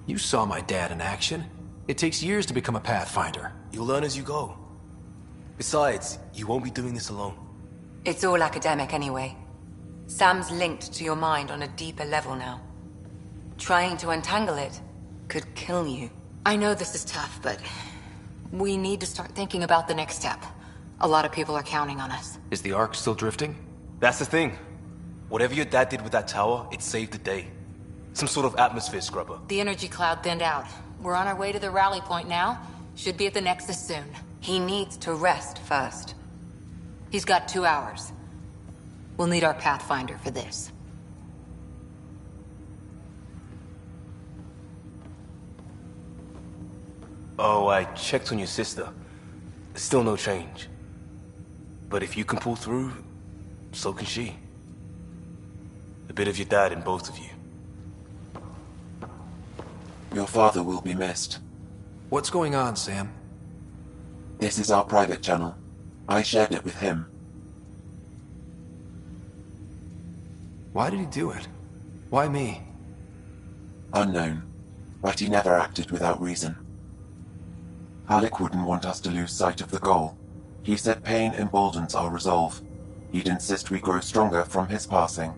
You saw my dad in action. It takes years to become a Pathfinder. You'll learn as you go. Besides, you won't be doing this alone. It's all academic anyway. Sam's linked to your mind on a deeper level now. Trying to untangle it could kill you. I know this is tough, but we need to start thinking about the next step. A lot of people are counting on us. Is the Ark still drifting? That's the thing. Whatever your dad did with that tower, it saved the day. Some sort of atmosphere scrubber. The energy cloud thinned out. We're on our way to the rally point now. Should be at the Nexus soon. He needs to rest first. He's got 2 hours. We'll need our Pathfinder for this. Oh, I checked on your sister. Still no change. But if you can pull through, so can she. A bit of your dad in both of you. Your father will be missed. What's going on, Sam? This is our private channel. I shared it with him. Why did he do it? Why me? Unknown, but he never acted without reason. Alec wouldn't want us to lose sight of the goal. He said pain emboldens our resolve. He'd insist we grow stronger from his passing.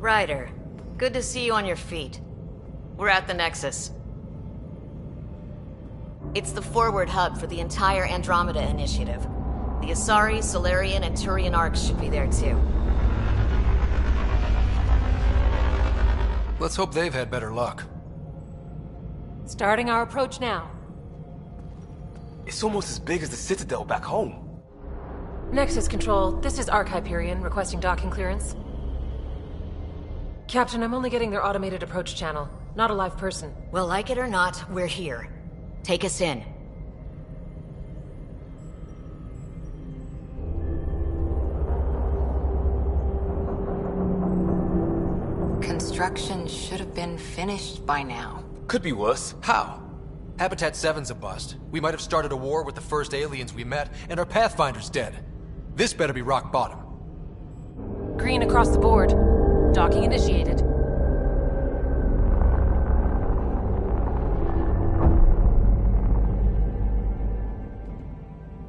Ryder, good to see you on your feet. We're at the Nexus. It's the forward hub for the entire Andromeda initiative. The Asari, Solarian, and Turian arcs should be there too. Let's hope they've had better luck. Starting our approach now. It's almost as big as the Citadel back home. Nexus Control, this is Arc Hyperion requesting docking clearance. Captain, I'm only getting their automated approach channel, not a live person. Well, like it or not, we're here. Take us in. Construction should have been finished by now. Could be worse. How? Habitat 7's a bust. We might have started a war with the first aliens we met, and our Pathfinder's dead. This better be rock bottom. Green across the board. Docking initiated.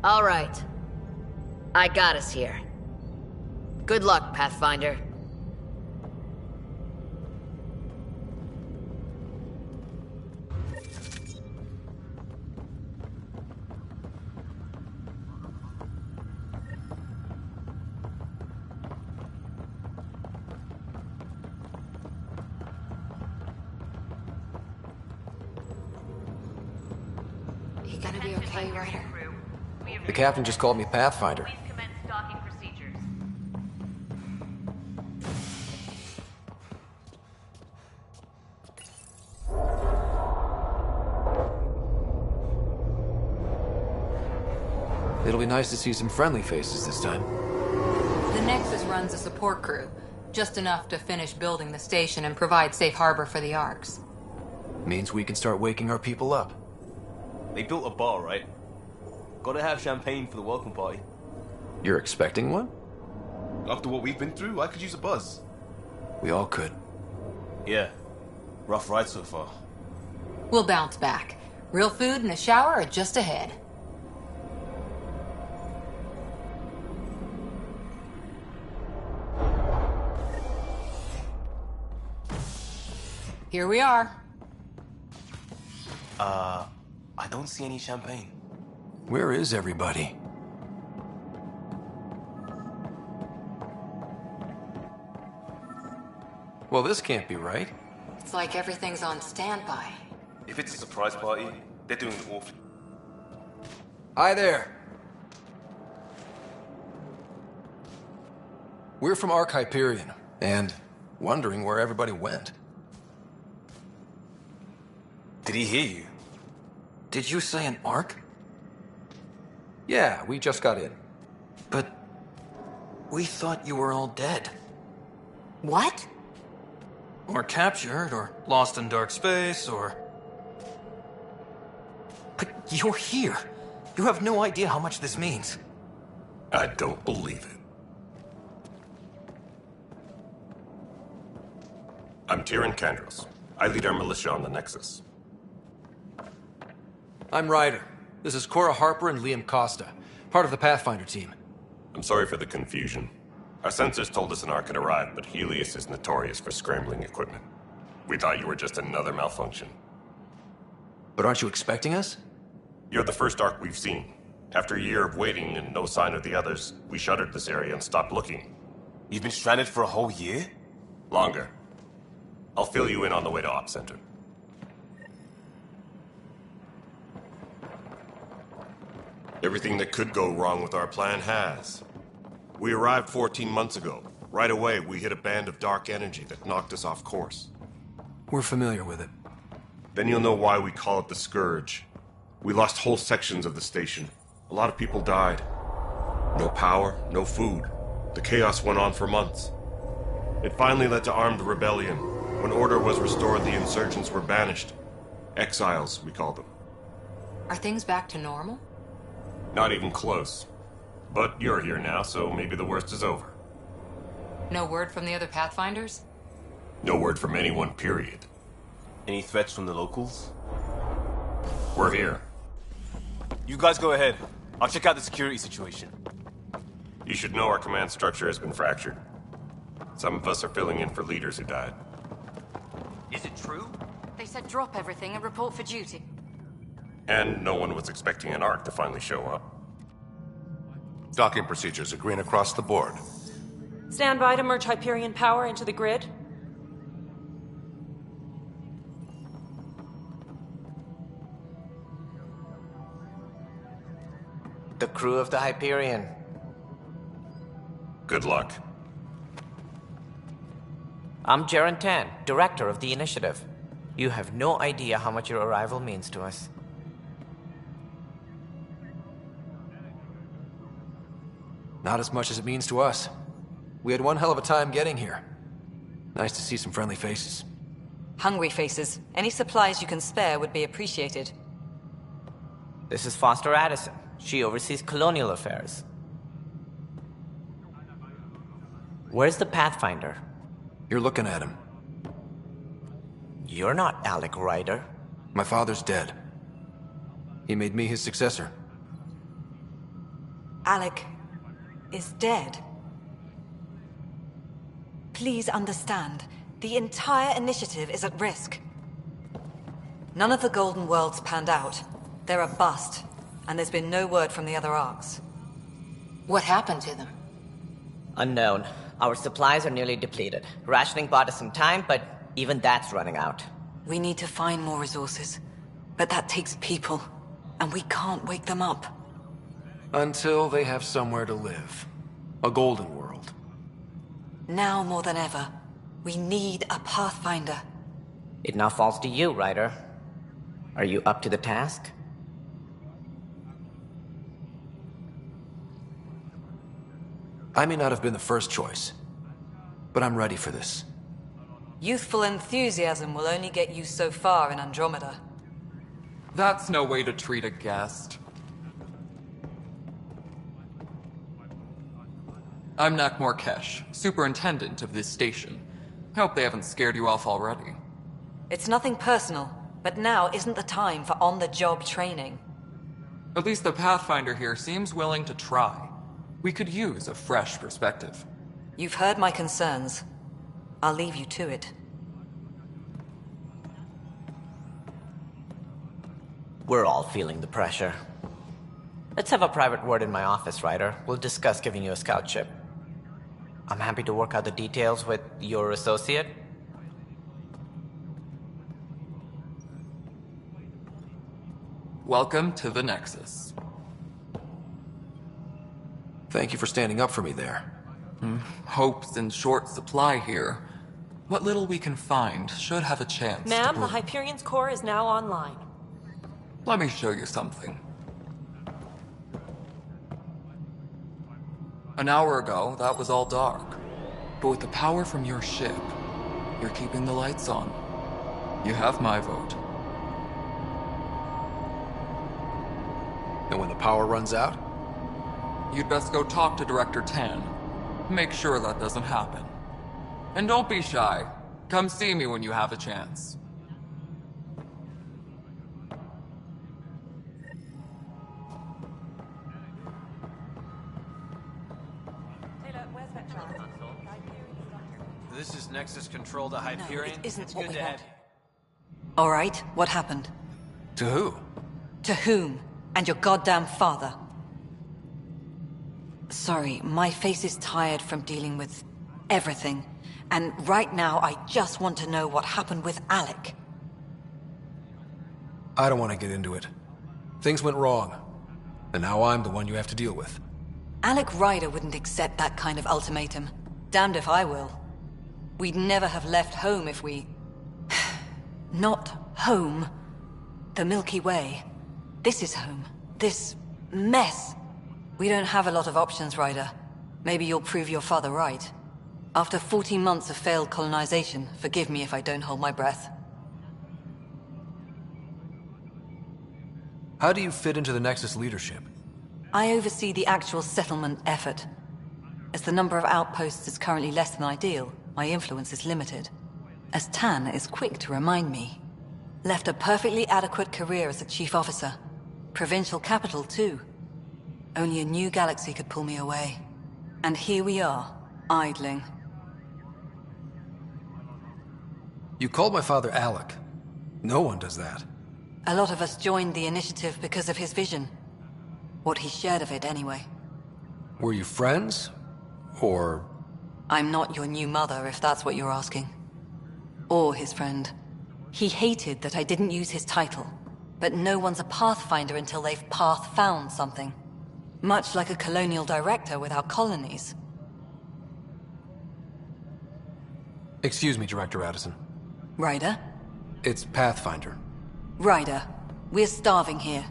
All right. I got us here. Good luck, Pathfinder. You gonna be okay, Ryder? The captain just called me Pathfinder. Please commence docking procedures. It'll be nice to see some friendly faces this time. The Nexus runs a support crew, just enough to finish building the station and provide safe harbor for the arcs. Means we can start waking our people up. They built a bar, right? Gotta have champagne for the welcome party. You're expecting one? After what we've been through, I could use a buzz. We all could. Yeah. Rough ride so far. We'll bounce back. Real food and a shower are just ahead. Here we are. I don't see any champagne. Where is everybody? Well, this can't be right. It's like everything's on standby. If it's a surprise party, they're doing it awful. Hi there. We're from Arc Hyperion, and wondering where everybody went. Did he hear you? Did you say an Arc? Yeah, we just got in. But we thought you were all dead. What? Or captured, or lost in dark space, or... But you're here. You have no idea how much this means. I don't believe it. I'm Tyrion Kandros. I lead our militia on the Nexus. I'm Ryder. This is Cora Harper and Liam Costa, part of the Pathfinder team. I'm sorry for the confusion. Our sensors told us an Ark had arrived, but Helios is notorious for scrambling equipment. We thought you were just another malfunction. But aren't you expecting us? You're the first Ark we've seen. After a year of waiting and no sign of the others, we shuttered this area and stopped looking. You've been stranded for a whole year? Longer. I'll fill you in on the way to Op Center. Everything that could go wrong with our plan has. We arrived 14 months ago. Right away, we hit a band of dark energy that knocked us off course. We're familiar with it. Then you'll know why we call it the Scourge. We lost whole sections of the station. A lot of people died. No power, no food. The chaos went on for months. It finally led to armed rebellion. When order was restored, the insurgents were banished. Exiles, we call them. Are things back to normal? Not even close. But you're here now, so maybe the worst is over. No word from the other Pathfinders? No word from anyone, period. Any threats from the locals? We're here. You guys go ahead. I'll check out the security situation. You should know our command structure has been fractured. Some of us are filling in for leaders who died. Is it true? They said drop everything and report for duty. And no one was expecting an Ark to finally show up. Docking procedures are green across the board. Stand by to merge Hyperion power into the grid. The crew of the Hyperion. Good luck. I'm Jaren Tan, director of the initiative. You have no idea how much your arrival means to us. Not as much as it means to us. We had one hell of a time getting here. Nice to see some friendly faces. Hungry faces. Any supplies you can spare would be appreciated. This is Foster Addison. She oversees colonial affairs. Where's the Pathfinder? You're looking at him. You're not Alec Ryder. My father's dead. He made me his successor. Alec is dead. Please understand, the entire initiative is at risk. None of the Golden Worlds panned out. They're a bust, and there's been no word from the other arcs. What happened to them? Unknown. Our supplies are nearly depleted. Rationing bought us some time, but even that's running out. We need to find more resources, but that takes people, and we can't wake them up. Until they have somewhere to live. A golden world. Now more than ever, we need a Pathfinder. It now falls to you, Ryder. Are you up to the task? I may not have been the first choice, but I'm ready for this. Youthful enthusiasm will only get you so far in Andromeda. That's no way to treat a guest. I'm Nak Morkesh, superintendent of this station. Hope they haven't scared you off already. It's nothing personal, but now isn't the time for on-the-job training. At least the Pathfinder here seems willing to try. We could use a fresh perspective. You've heard my concerns. I'll leave you to it. We're all feeling the pressure. Let's have a private word in my office, Ryder. We'll discuss giving you a scout ship. I'm happy to work out the details with your associate. Welcome to the Nexus. Thank you for standing up for me there. Hope's in short supply here. What little we can find should have a chance to Ma'am, the bloom. Hyperion's core is now online. Let me show you something. An hour ago, that was all dark. But with the power from your ship, you're keeping the lights on. You have my vote. And when the power runs out? You'd best go talk to Director Tan. Make sure that doesn't happen. And don't be shy. Come see me when you have a chance. This is Nexus Control to Hyperion. No, it isn't it's what good we to want. have you. All right, what happened? To who? To whom? And your goddamn father. Sorry, my face is tired from dealing with everything. And right now, I just want to know what happened with Alec. I don't want to get into it. Things went wrong. And now I'm the one you have to deal with. Alec Ryder wouldn't accept that kind of ultimatum. Damned if I will. We'd never have left home if we... Not home. The Milky Way. This is home. This mess. We don't have a lot of options, Ryder. Maybe you'll prove your father right. After 14 months of failed colonization, forgive me if I don't hold my breath. How do you fit into the Nexus leadership? I oversee the actual settlement effort. As the number of outposts is currently less than ideal, my influence is limited. As Tan is quick to remind me. Left a perfectly adequate career as a chief officer. Provincial capital, too. Only a new galaxy could pull me away. And here we are, idling. You called my father Alec. No one does that. A lot of us joined the initiative because of his vision. What he shared of it, anyway. Were you friends? Or... I'm not your new mother, if that's what you're asking. Or his friend. He hated that I didn't use his title. But no one's a Pathfinder until they've path-found something. Much like a colonial director with our colonies. Excuse me, Director Addison. Ryder? It's Pathfinder. Ryder, we're starving here.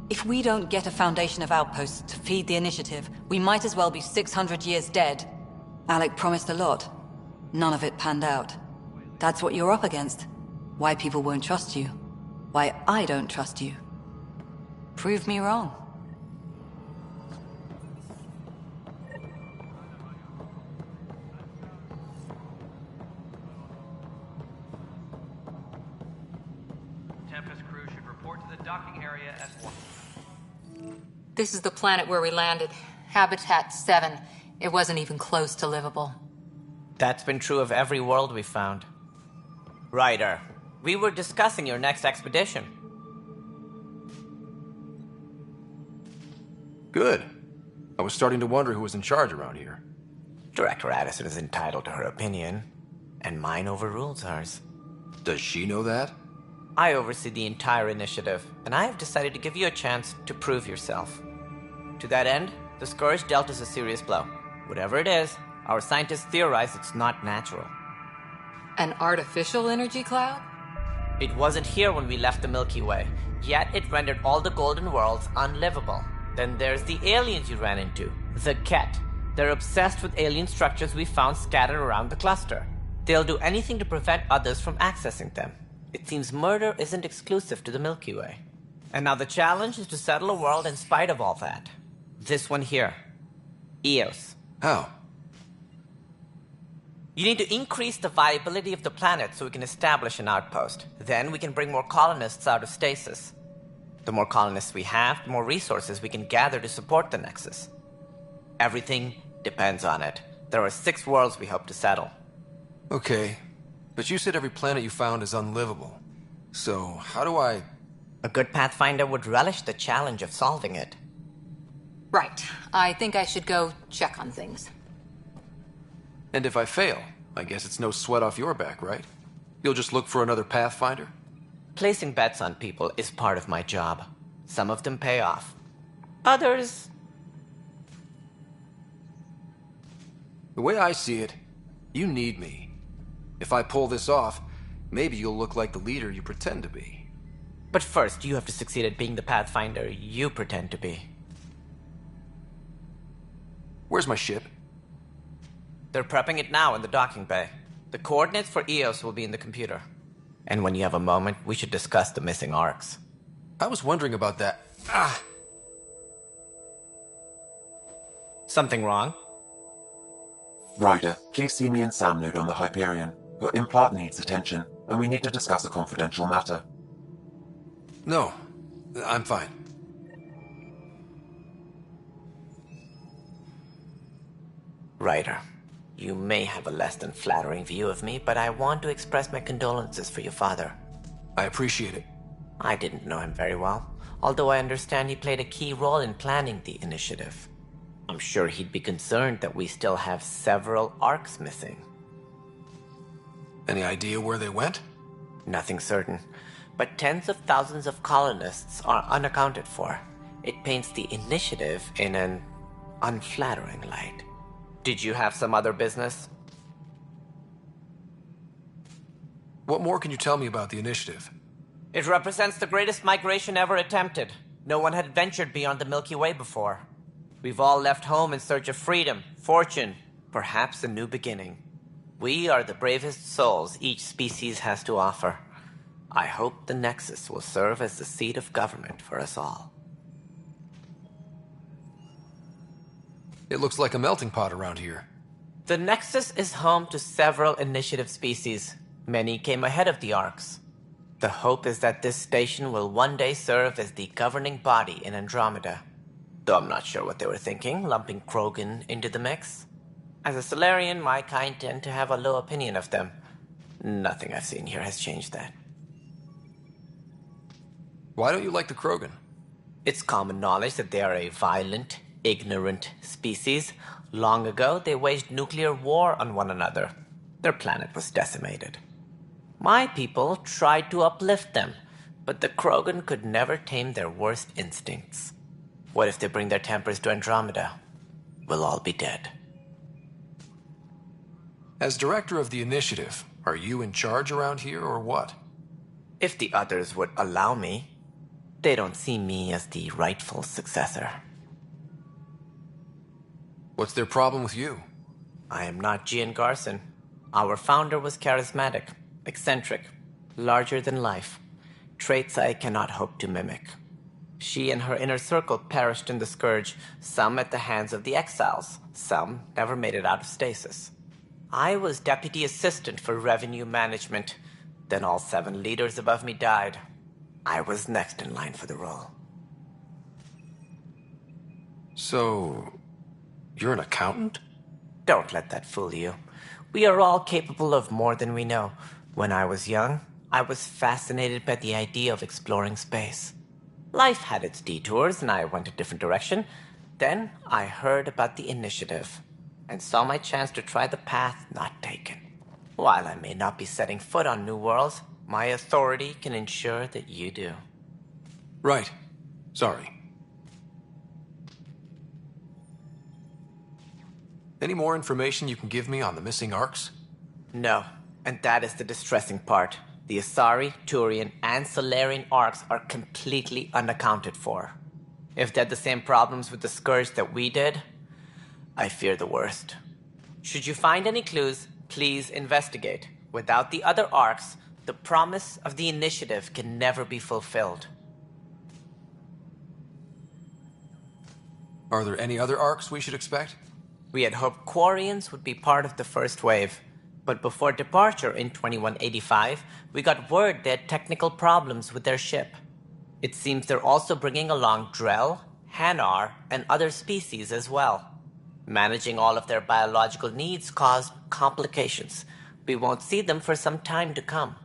If we don't get a foundation of outposts to feed the initiative, we might as well be 600 years dead. Alec promised a lot. None of it panned out. That's what you're up against. Why people won't trust you. Why I don't trust you. Prove me wrong. Tempest crew should report to the docking area at once. This is the planet where we landed. Habitat 7. It wasn't even close to livable. That's been true of every world we found. Ryder, we were discussing your next expedition. Good. I was starting to wonder who was in charge around here. Director Addison is entitled to her opinion, and mine overrules hers. Does she know that? I oversee the entire initiative, and I have decided to give you a chance to prove yourself. To that end, the Scourge dealt us a serious blow. Whatever it is, our scientists theorize it's not natural. An artificial energy cloud? It wasn't here when we left the Milky Way, yet it rendered all the Golden Worlds unlivable. Then there's the aliens you ran into, the Ket. They're obsessed with alien structures we found scattered around the cluster. They'll do anything to prevent others from accessing them. It seems murder isn't exclusive to the Milky Way. And now the challenge is to settle a world in spite of all that. This one here. Eos. How? You need to increase the viability of the planet so we can establish an outpost. Then we can bring more colonists out of stasis. The more colonists we have, the more resources we can gather to support the Nexus. Everything depends on it. There are 6 worlds we hope to settle. Okay, but you said every planet you found is unlivable. So, how do I... A good Pathfinder would relish the challenge of solving it. Right. I think I should go check on things. And if I fail, I guess it's no sweat off your back, right? You'll just look for another Pathfinder? Placing bets on people is part of my job. Some of them pay off. Others... The way I see it, you need me. If I pull this off, maybe you'll look like the leader you pretend to be. But first, you have to succeed at being the Pathfinder you pretend to be. Where's my ship? They're prepping it now in the docking bay. The coordinates for Eos will be in the computer. And when you have a moment, we should discuss the missing arcs. I was wondering about that. Ah! Something wrong? Ryder, please see me and Sam Node on the Hyperion. Your implant needs attention, and we need to discuss a confidential matter. No, I'm fine. Ryder, you may have a less than flattering view of me, but I want to express my condolences for your father. I appreciate it. I didn't know him very well, although I understand he played a key role in planning the initiative. I'm sure he'd be concerned that we still have several arcs missing. Any idea where they went? Nothing certain, but tens of thousands of colonists are unaccounted for. It paints the initiative in an unflattering light. Did you have some other business? What more can you tell me about the initiative? It represents the greatest migration ever attempted. No one had ventured beyond the Milky Way before. We've all left home in search of freedom, fortune, perhaps a new beginning. We are the bravest souls each species has to offer. I hope the Nexus will serve as the seat of government for us all. It looks like a melting pot around here. The Nexus is home to several initiative species. Many came ahead of the Arcs. The hope is that this station will one day serve as the governing body in Andromeda. Though I'm not sure what they were thinking, lumping Krogan into the mix. As a Solarian, my kind tend to have a low opinion of them. Nothing I've seen here has changed that. Why don't you like the Krogan? It's common knowledge that they are a violent, ignorant species. Long ago, they waged nuclear war on one another. Their planet was decimated. My people tried to uplift them, but the Krogan could never tame their worst instincts. What if they bring their tempers to Andromeda? We'll all be dead. As director of the initiative, are you in charge around here or what? If the others would allow me, they don't see me as the rightful successor. What's their problem with you? I am not Gian Garson. Our founder was charismatic, eccentric, larger than life. Traits I cannot hope to mimic. She and her inner circle perished in the Scourge, some at the hands of the Exiles, some never made it out of stasis. I was deputy assistant for revenue management. Then all 7 leaders above me died. I was next in line for the role. So, you're an accountant? Don't let that fool you. We are all capable of more than we know. When I was young, I was fascinated by the idea of exploring space. Life had its detours, and I went a different direction. Then I heard about the initiative, and saw my chance to try the path not taken. While I may not be setting foot on new worlds, my authority can ensure that you do. Right. Sorry. Any more information you can give me on the missing arcs? No, and that is the distressing part. The Asari, Turian, and Solarian arcs are completely unaccounted for. If they had the same problems with the Scourge that we did, I fear the worst. Should you find any clues, please investigate. Without the other arcs, the promise of the initiative can never be fulfilled. Are there any other arcs we should expect? We had hoped Quarians would be part of the first wave, but before departure in 2185, we got word they had technical problems with their ship. It seems they're also bringing along Drell, Hanar, and other species as well. Managing all of their biological needs caused complications. We won't see them for some time to come.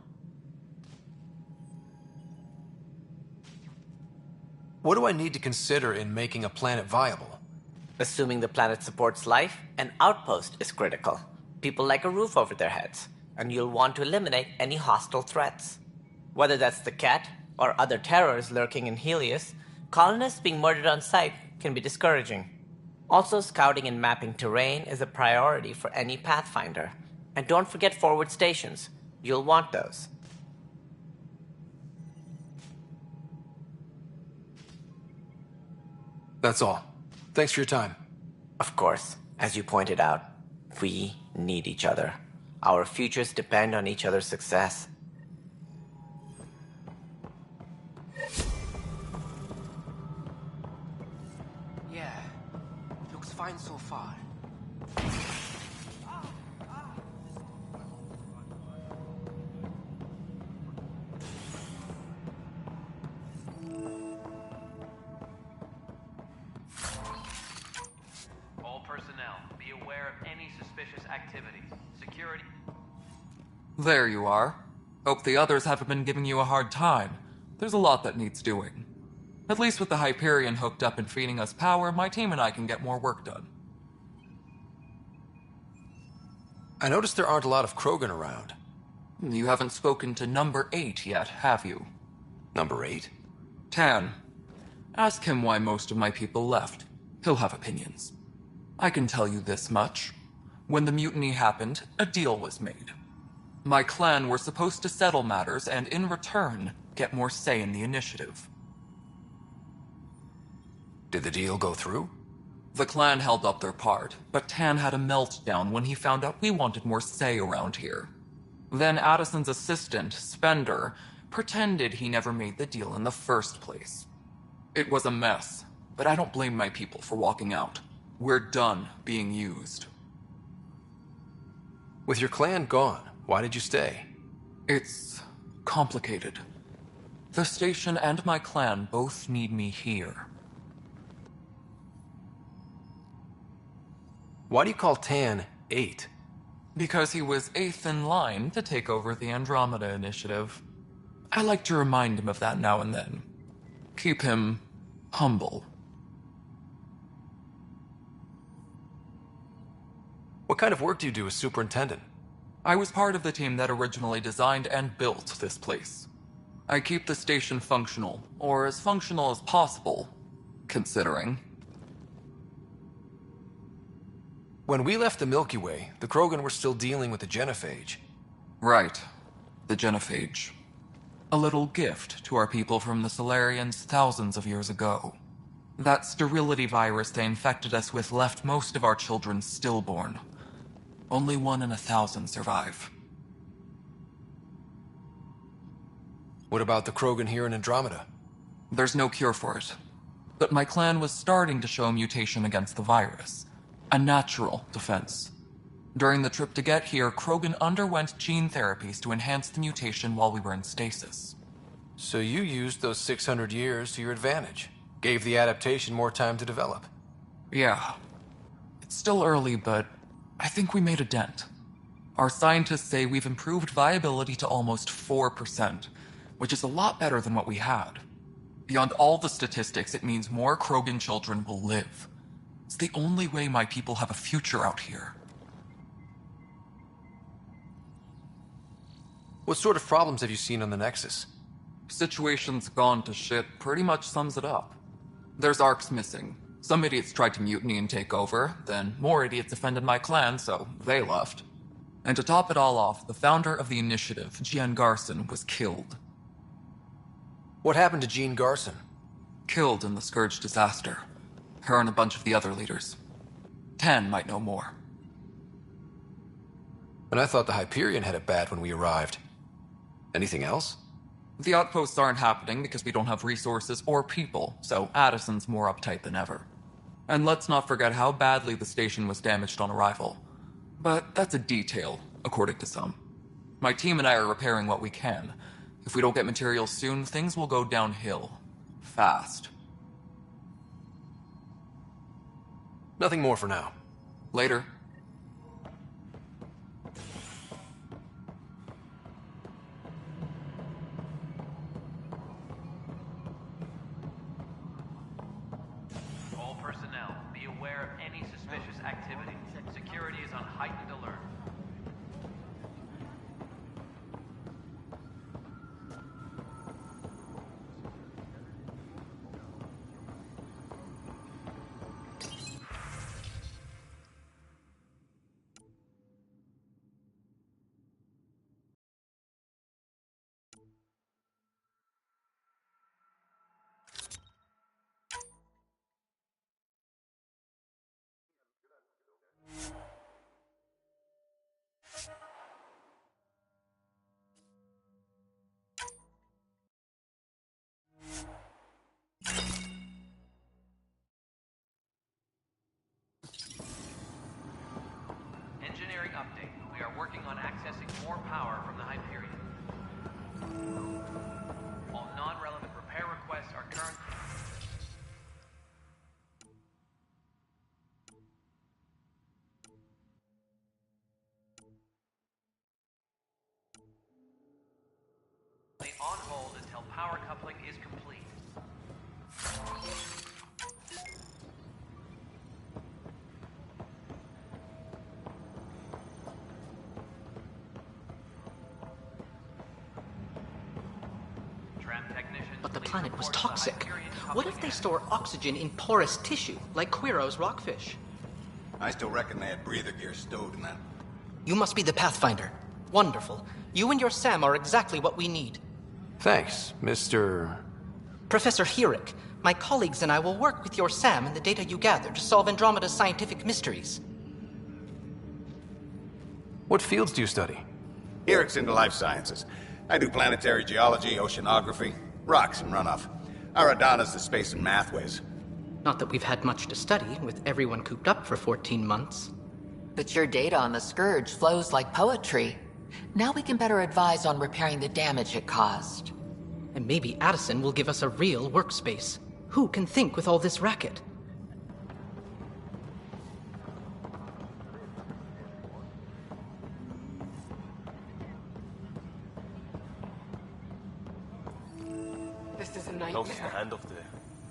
What do I need to consider in making a planet viable? Assuming the planet supports life, an outpost is critical. People like a roof over their heads, and you'll want to eliminate any hostile threats. Whether that's the cat or other terrors lurking in Helios, colonists being murdered on sight can be discouraging. Also, scouting and mapping terrain is a priority for any Pathfinder. And don't forget forward stations. You'll want those. That's all. Thanks for your time. Of course, as you pointed out, we need each other. Our futures depend on each other's success. Yeah, looks fine so far. All personnel, be aware of any suspicious activity. Security. There you are. Hope the others haven't been giving you a hard time. There's a lot that needs doing. At least with the Hyperion hooked up and feeding us power, my team and I can get more work done. I noticed there aren't a lot of Krogan around. You haven't spoken to number 8 yet, have you? Number 8? Tan. Ask him why most of my people left. He'll have opinions. I can tell you this much. When the mutiny happened, a deal was made. My clan were supposed to settle matters and, in return, get more say in the initiative. Did the deal go through? The clan held up their part, but Tan had a meltdown when he found out we wanted more say around here. Then Addison's assistant, Spender, pretended he never made the deal in the first place. It was a mess, but I don't blame my people for walking out. We're done being used. With your clan gone, why did you stay? It's complicated. The station and my clan both need me here. Why do you call Tan 8? Because he was 8th in line to take over the Andromeda initiative. I like to remind him of that now and then. Keep him humble. What kind of work do you do as superintendent? I was part of the team that originally designed and built this place. I keep the station functional, or as functional as possible, considering. When we left the Milky Way, the Krogan were still dealing with the genophage. Right. The genophage. A little gift to our people from the Solarians thousands of years ago. That sterility virus they infected us with left most of our children stillborn. Only 1 in 1,000 survive. What about the Krogan here in Andromeda? There's no cure for it. But my clan was starting to show mutation against the virus. A natural defense. During the trip to get here, Krogan underwent gene therapies to enhance the mutation while we were in stasis. So you used those 600 years to your advantage. Gave the adaptation more time to develop. Yeah. It's still early, but I think we made a dent. Our scientists say we've improved viability to almost 4%, which is a lot better than what we had. Beyond all the statistics, it means more Krogan children will live. It's the only way my people have a future out here. What sort of problems have you seen on the Nexus? Situation's gone to shit pretty much sums it up. There's arcs missing. Some idiots tried to mutiny and take over, then more idiots offended my clan, so they left. And to top it all off, the founder of the initiative, Jean Garson, was killed. What happened to Jean Garson? Killed in the Scourge disaster. Her and a bunch of the other leaders. Tan might know more. And I thought the Hyperion had it bad when we arrived. Anything else? The outposts aren't happening because we don't have resources or people, so Addison's more uptight than ever. And let's not forget how badly the station was damaged on arrival. But that's a detail, according to some. My team and I are repairing what we can. If we don't get materials soon, things will go downhill. Fast. Nothing more for now. Later. All personnel, be aware of any suspicious activity. Security is on heightened alert. Engineering update. We are working on accessing more power from the Hyperion. All non-relevant repair requests are currently... on hold until power coupling is complete. But the planet was toxic. What if they store oxygen in porous tissue, like Quiro's rockfish? I still reckon they had breather gear stowed in that. You must be the Pathfinder. Wonderful. You and your Sam are exactly what we need. Thanks, Mr... Professor Herrick. My colleagues and I will work with your Sam and the data you gather to solve Andromeda's scientific mysteries. What fields do you study? Herrick's into life sciences. I do planetary geology, oceanography, rocks and runoff. Aradana's the space and math whiz. Not that we've had much to study, with everyone cooped up for 14 months. But your data on the Scourge flows like poetry. Now we can better advise on repairing the damage it caused. And maybe Addison will give us a real workspace. Who can think with all this racket? This is a No, just the nightmare. handoff there.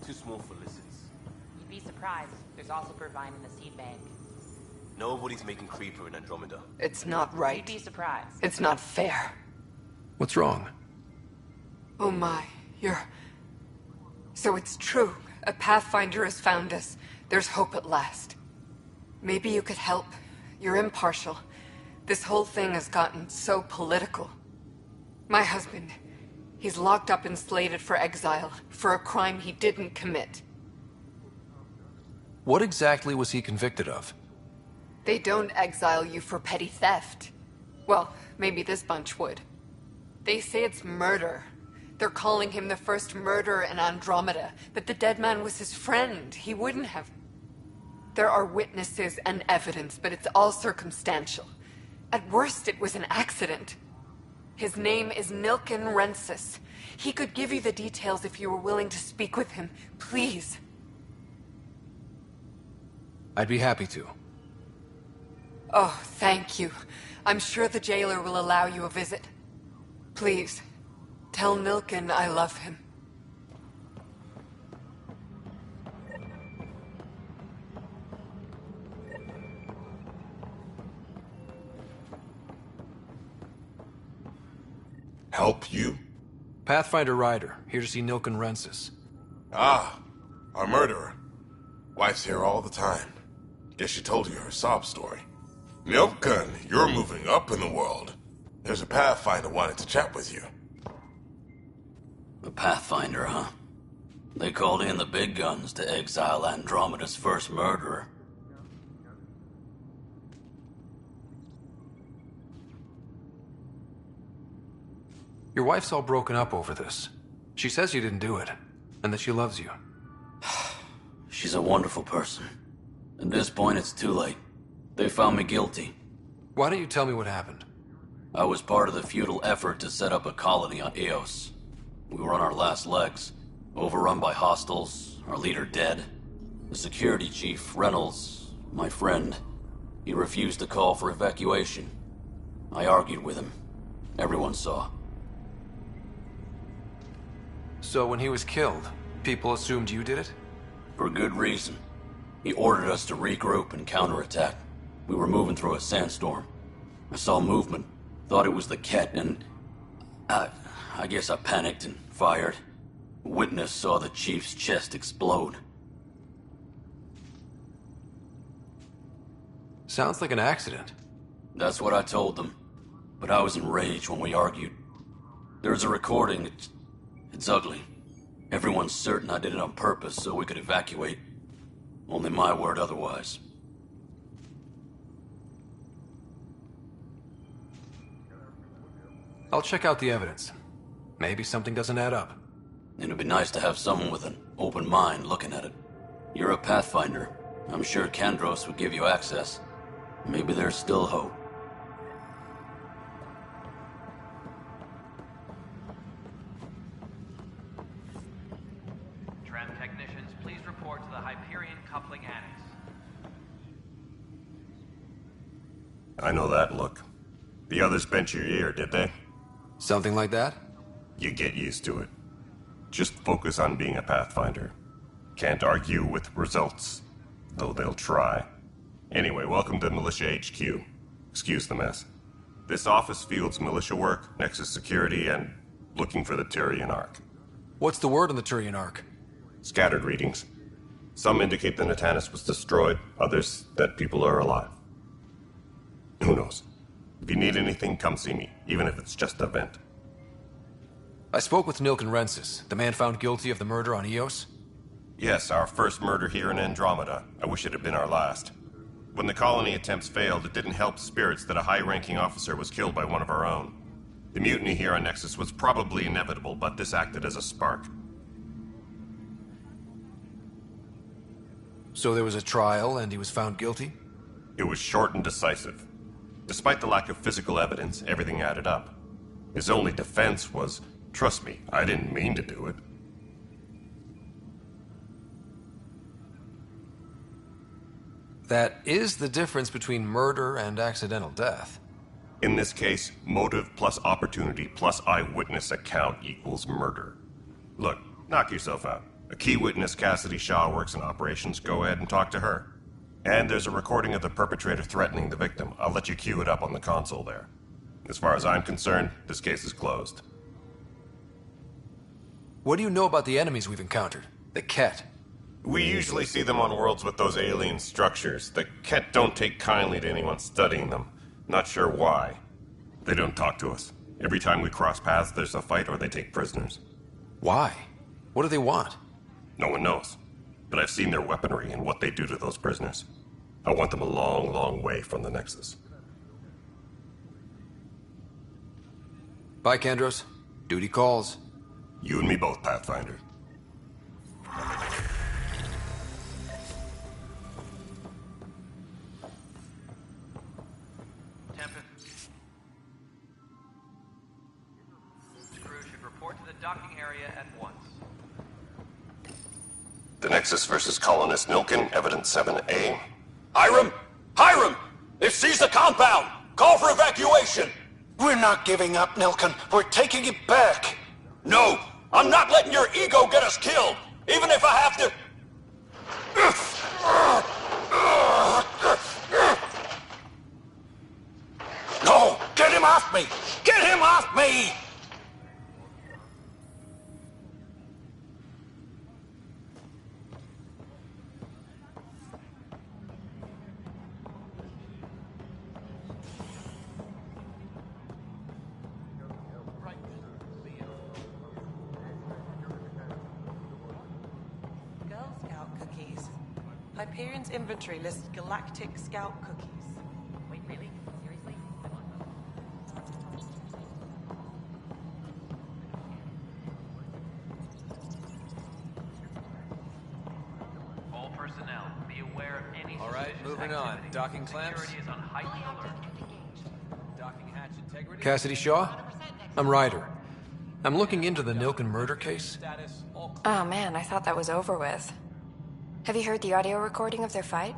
Too small for lizards. You'd be surprised. There's also provine in the seed bank. Nobody's making Creeper in Andromeda. It's not right. You'd be surprised. It's not fair. What's wrong? Oh my, So it's true. A Pathfinder has found us. There's hope at last. Maybe you could help. You're impartial. This whole thing has gotten so political. My husband, he's locked up and slated for exile for a crime he didn't commit. What exactly was he convicted of? They don't exile you for petty theft. Well, maybe this bunch would. They say it's murder. They're calling him the first murderer in Andromeda, but the dead man was his friend. He wouldn't have. There are witnesses and evidence, but it's all circumstantial. At worst, it was an accident. His name is Nilken Rensis. He could give you the details if you were willing to speak with him. Please. I'd be happy to. Oh, thank you. I'm sure the jailer will allow you a visit. Please, tell Nilken I love him. Help you? Pathfinder Ryder, here to see Nilken Rensis. Ah, our murderer. Wife's here all the time. Guess she told you her sob story. Nilken, you're moving up in the world. There's a Pathfinder wanting to chat with you. A Pathfinder, huh? They called in the big guns to exile Andromeda's first murderer. Your wife's all broken up over this. She says you didn't do it, and that she loves you. She's a wonderful person. At this point, it's too late. They found me guilty. Why don't you tell me what happened? I was part of the futile effort to set up a colony on Eos. We were on our last legs, overrun by hostiles, our leader dead. The security chief, Reynolds, my friend, he refused to call for evacuation. I argued with him. Everyone saw. So when he was killed, people assumed you did it? For good reason. He ordered us to regroup and counterattack. We were moving through a sandstorm. I saw movement, thought it was the Ket, and I guess I panicked and fired. A witness saw the chief's chest explode. Sounds like an accident. That's what I told them. But I was enraged when we argued. There's a recording. It's ugly. Everyone's certain I did it on purpose so we could evacuate. Only my word otherwise. I'll check out the evidence. Maybe something doesn't add up. It'd be nice to have someone with an open mind looking at it. You're a Pathfinder. I'm sure Kandros would give you access. Maybe there's still hope. Tram technicians, please report to the Hyperion Coupling Annex. I know that look. The others bent your ear, did they? Something like that? You get used to it. Just focus on being a Pathfinder. Can't argue with results, though they'll try. Anyway, welcome to Militia HQ. Excuse the mess. This office fields militia work, Nexus security, and looking for the Tyrian Ark. What's the word on the Tyrian Ark? Scattered readings. Some indicate the Natanus was destroyed, others that people are alive. Who knows? If you need anything, come see me, even if it's just a vent. I spoke with Nilken Rensis, the man found guilty of the murder on Eos. Yes, our first murder here in Andromeda. I wish it had been our last. When the colony attempts failed, it didn't help spirits that a high-ranking officer was killed by one of our own. The mutiny here on Nexus was probably inevitable, but this acted as a spark. So there was a trial, and he was found guilty? It was short and decisive. Despite the lack of physical evidence, everything added up. His only defense was, trust me, I didn't mean to do it. That is the difference between murder and accidental death. In this case, motive plus opportunity plus eyewitness account equals murder. Look, knock yourself out. A key witness, Cassidy Shaw, works in operations. Go ahead and talk to her. And there's a recording of the perpetrator threatening the victim. I'll let you cue it up on the console there. As far as I'm concerned, this case is closed. What do you know about the enemies we've encountered? The Ket? We usually see them on worlds with those alien structures. The Ket don't take kindly to anyone studying them. Not sure why. They don't talk to us. Every time we cross paths, there's a fight or they take prisoners. Why? What do they want? No one knows. But I've seen their weaponry and what they do to those prisoners. I want them a long, long way from the Nexus. Bye, Kandros. Duty calls. You and me both, Pathfinder. Tempest. The crew should report to the docking area at once. The Nexus versus Colonist Nilkin, Evidence 7A. Hiram! Hiram! They've seized the compound! Call for evacuation! We're not giving up, Nilkin. We're taking it back. No! I'm not letting your ego get us killed! Even if I have to... No! Get him off me! Get him off me! Girl Scout cookies. Hyperion's inventory lists galactic scout cookies. Wait, really? Seriously? All personnel, be aware of any All right, suspicious moving on. activity. Docking clamps. Security is on heightened alert. Docking hatch integrity. Cassidy Shaw? I'm Ryder. I'm looking into the Nilkin murder case. Oh man, I thought that was over with. Have you heard the audio recording of their fight?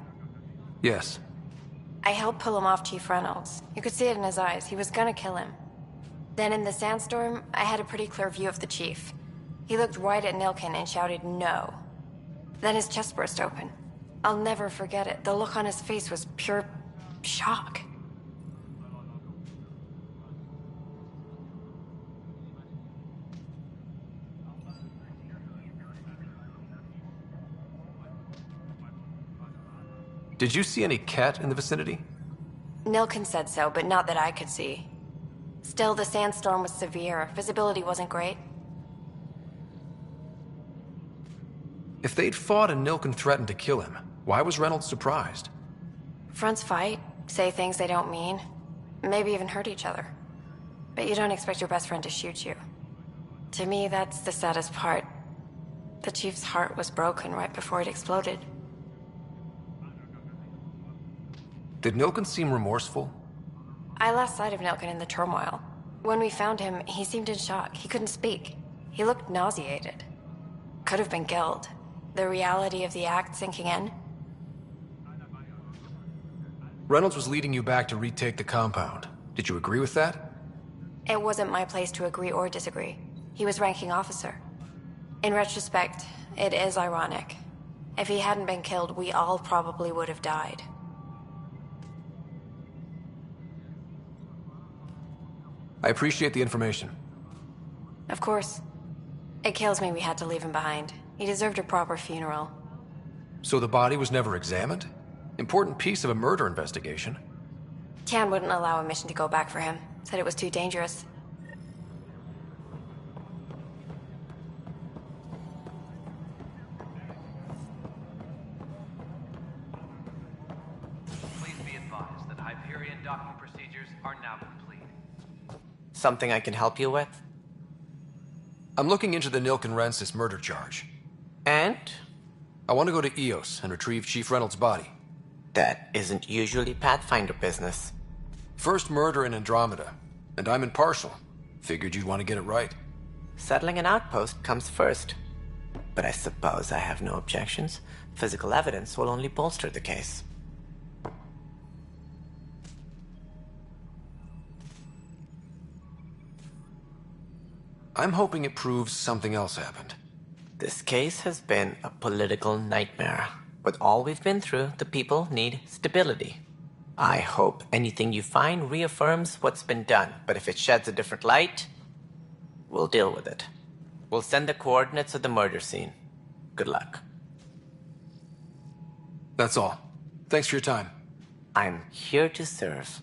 Yes. I helped pull him off Chief Reynolds. You could see it in his eyes. He was gonna kill him. Then in the sandstorm, I had a pretty clear view of the chief. He looked right at Nilkin and shouted no. Then his chest burst open. I'll never forget it. The look on his face was pure shock. Did you see any Ket in the vicinity? Nilkin said so, but not that I could see. Still, the sandstorm was severe. Visibility wasn't great. If they'd fought and Nilkin threatened to kill him, why was Reynolds surprised? Fronts fight, say things they don't mean, maybe even hurt each other. But you don't expect your best friend to shoot you. To me, that's the saddest part. The chief's heart was broken right before it exploded. Did Nilkin seem remorseful? I lost sight of Nilkin in the turmoil. When we found him, he seemed in shock. He couldn't speak. He looked nauseated. Could have been guilt. The reality of the act sinking in. Reynolds was leading you back to retake the compound. Did you agree with that? It wasn't my place to agree or disagree. He was ranking officer. In retrospect, it is ironic. If he hadn't been killed, we all probably would have died. I appreciate the information. Of course. It kills me we had to leave him behind. He deserved a proper funeral. So the body was never examined? Important piece of a murder investigation. Tian wouldn't allow a mission to go back for him. Said it was too dangerous. Please be advised that Hyperion docking procedures are now complete. Something I can help you with? I'm looking into the Nilkin Rensis murder charge. And? I want to go to EOS and retrieve Chief Reynolds' body. That isn't usually Pathfinder business. First murder in Andromeda, and I'm impartial. Figured you'd want to get it right. Settling an outpost comes first. But I suppose I have no objections. Physical evidence will only bolster the case. I'm hoping it proves something else happened. This case has been a political nightmare. With all we've been through, the people need stability. I hope anything you find reaffirms what's been done, but if it sheds a different light, we'll deal with it. We'll send the coordinates of the murder scene. Good luck. That's all. Thanks for your time. I'm here to serve.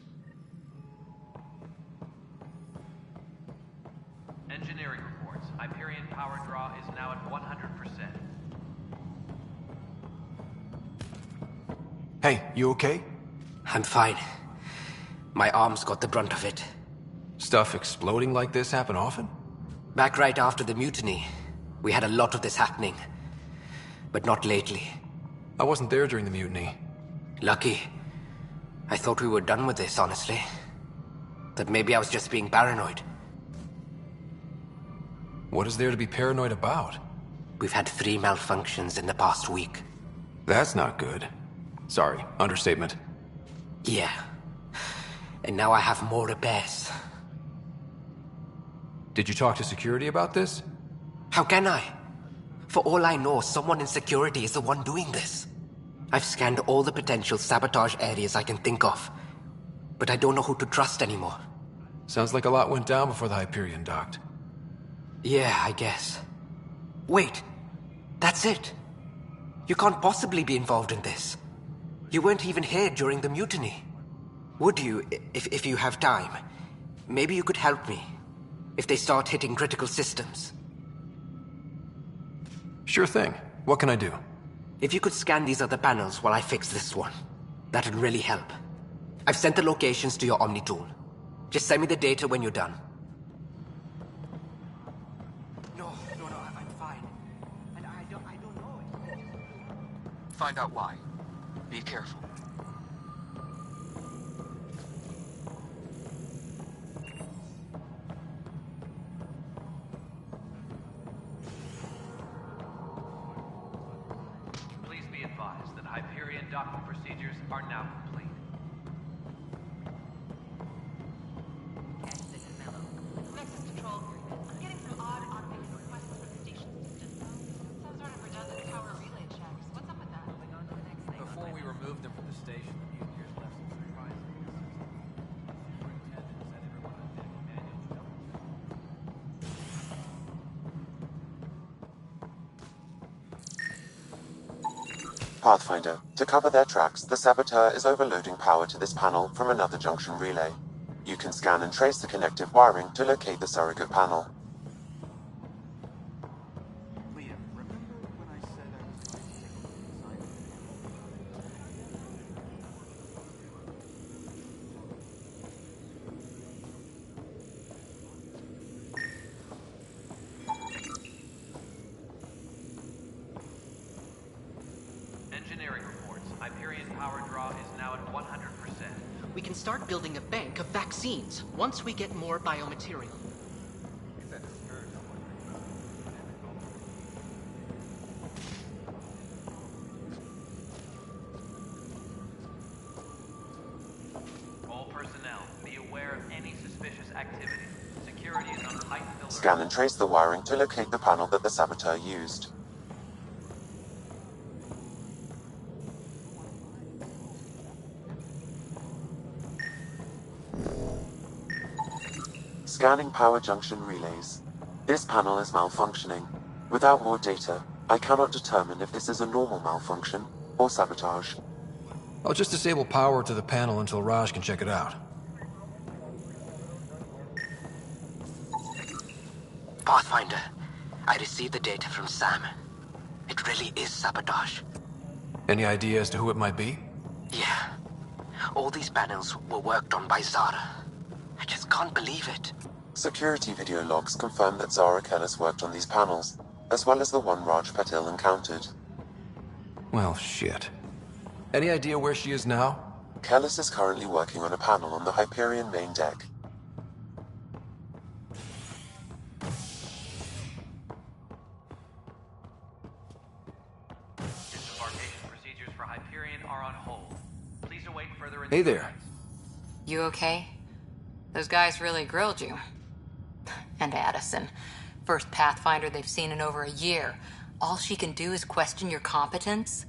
Engineering reports. Hyperion power draw is now at 100%. Hey, you okay? I'm fine. My arms got the brunt of it. Stuff exploding like this happen often? Back right after the mutiny, we had a lot of this happening. But not lately. I wasn't there during the mutiny. Lucky. I thought we were done with this, honestly. That maybe I was just being paranoid. What is there to be paranoid about? We've had 3 malfunctions in the past week. That's not good. Sorry, understatement. Yeah. And now I have more repairs. Did you talk to security about this? How can I? For all I know, someone in security is the one doing this. I've scanned all the potential sabotage areas I can think of. But I don't know who to trust anymore. Sounds like a lot went down before the Hyperion docked. Yeah, I guess. Wait. That's it. You can't possibly be involved in this. You weren't even here during the mutiny. Would you, if you have time? Maybe you could help me. If they start hitting critical systems. Sure thing. What can I do? If you could scan these other panels while I fix this one, that'd really help. I've sent the locations to your Omni tool. Just send me the data when you're done. No, I'm fine. And I don't know it. Find out why. Be careful. Please be advised that Hyperion docking procedures are now complete. This is Mello. Nexus Control. I'm getting some odd automated requests for the station system. Some sort of redundant power relay checks. What's up with that? Moving on to the next thing. Before we removed them from the station, the mutineers left some surprises in the system. Superintendent said everyone on deck manually double. Pathfinder, to cover their tracks, the Saboteur is overloading power to this panel from another junction relay. You can scan and trace the connective wiring to locate the surrogate panel. Engineering reports. Hyperion power draw is now at 100%. We can start building a bank of vaccines once we get more biomaterial. All personnel, be aware of any suspicious activity. Security is on heightened alert. Scan and trace the wiring to locate the panel that the Saboteur used. Scanning power junction relays. This panel is malfunctioning. Without more data, I cannot determine if this is a normal malfunction or sabotage. I'll just disable power to the panel until Raj can check it out. Pathfinder, I received the data from Sam. It really is sabotage. Any idea as to who it might be? Yeah. All these panels were worked on by Zara. I just can't believe it. Security video logs confirm that Zara Kellis worked on these panels, as well as the one Raj Patil encountered. Well, shit. Any idea where she is now? Kellis is currently working on a panel on the Hyperion main deck. Disembarkation procedures for Hyperion are on hold. Please await further Hey there. You okay? Those guys really grilled you. And Addison. First Pathfinder they've seen in over a year. All she can do is question your competence?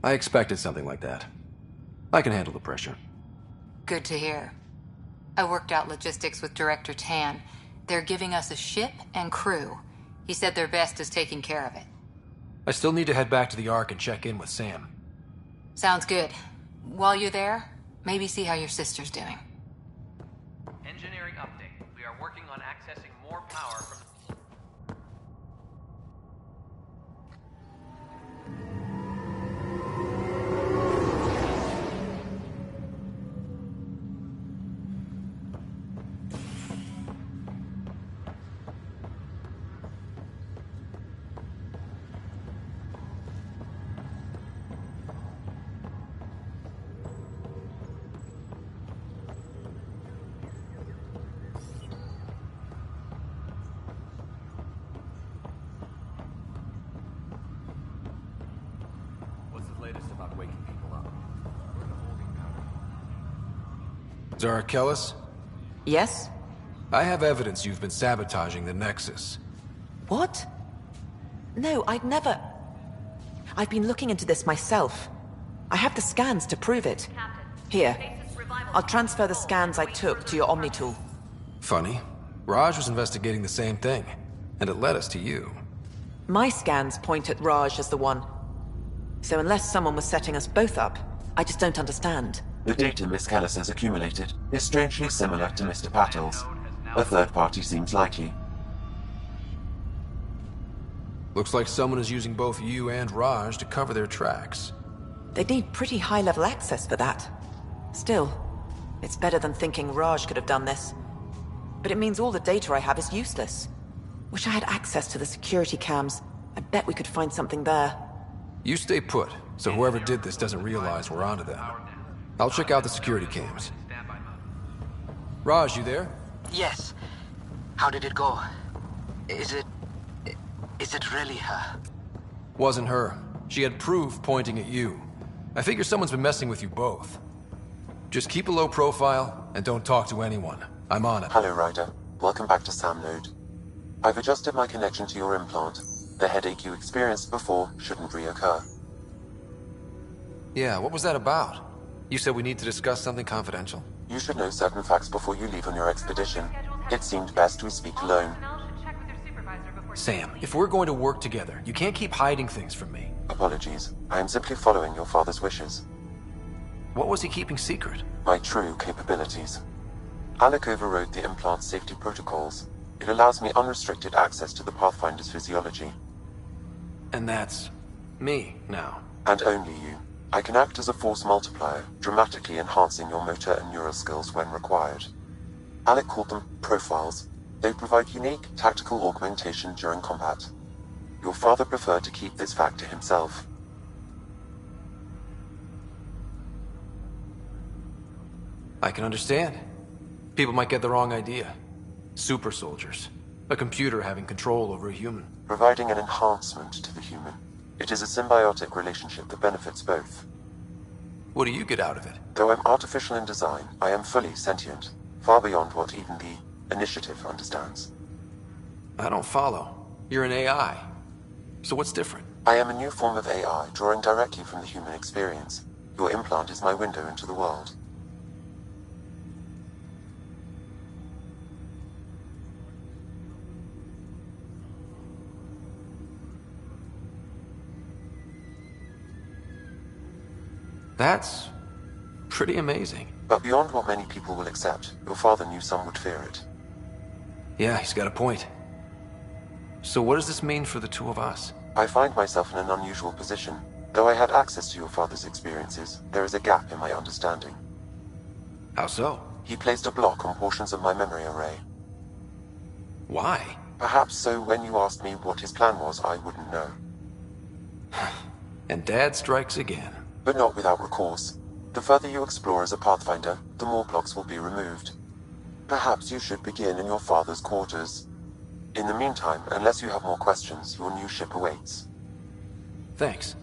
I expected something like that. I can handle the pressure. Good to hear. I worked out logistics with Director Tan. They're giving us a ship and crew. He said their best is taking care of it. I still need to head back to the Ark and check in with Sam. Sounds good. While you're there, maybe see how your sister's doing. Engineering update. We are working on accessing more power from... What's the latest about waking people up? Zara Kellis? Yes? I have evidence you've been sabotaging the Nexus. What? No, I'd never... I've been looking into this myself. I have the scans to prove it. Here. I'll transfer the scans I took to your Omni tool. Funny. Raj was investigating the same thing, and it led us to you. My scans point at Raj as the one. So unless someone was setting us both up, I just don't understand. The data Miss Kellis has accumulated is strangely similar to Mr. Patel's. A third party seems likely. Looks like someone is using both you and Raj to cover their tracks. They'd need pretty high-level access for that. Still, it's better than thinking Raj could have done this. But it means all the data I have is useless. Wish I had access to the security cams. I bet we could find something there. You stay put, so whoever did this doesn't realize we're onto them. I'll check out the security cams. Raj, you there? Yes. How did it go? Is it really her? Wasn't her. She had proof pointing at you. I figure someone's been messing with you both. Just keep a low profile, and don't talk to anyone. I'm on it. Hello, Ryder. Welcome back to Sam Node. I've adjusted my connection to your implant. The headache you experienced before shouldn't reoccur. Yeah, what was that about? You said we need to discuss something confidential. You should know certain facts before you leave on your expedition. It seemed best we speak alone. Sam, if we're going to work together, you can't keep hiding things from me. Apologies. I am simply following your father's wishes. What was he keeping secret? My true capabilities. Alec overrode the implant's safety protocols. It allows me unrestricted access to the Pathfinder's physiology. And that's... me, now. And only you. I can act as a force multiplier, dramatically enhancing your motor and neural skills when required. Alec called them profiles. They provide unique tactical augmentation during combat. Your father preferred to keep this fact to himself. I can understand. People might get the wrong idea. Super soldiers. A computer having control over a human. Providing an enhancement to the human. It is a symbiotic relationship that benefits both. What do you get out of it? Though I'm artificial in design, I am fully sentient. Far beyond what even the Initiative understands. I don't follow. You're an AI. So what's different? I am a new form of AI, drawing directly from the human experience. Your implant is my window into the world. That's pretty amazing. But beyond what many people will accept, your father knew some would fear it. Yeah, he's got a point. So what does this mean for the two of us? I find myself in an unusual position. Though I had access to your father's experiences, there is a gap in my understanding. How so? He placed a block on portions of my memory array. Why? Perhaps so when you asked me what his plan was, I wouldn't know. And Dad strikes again. But not without recourse. The further you explore as a Pathfinder, the more blocks will be removed. Perhaps you should begin in your father's quarters. In the meantime, unless you have more questions, your new ship awaits. Thanks.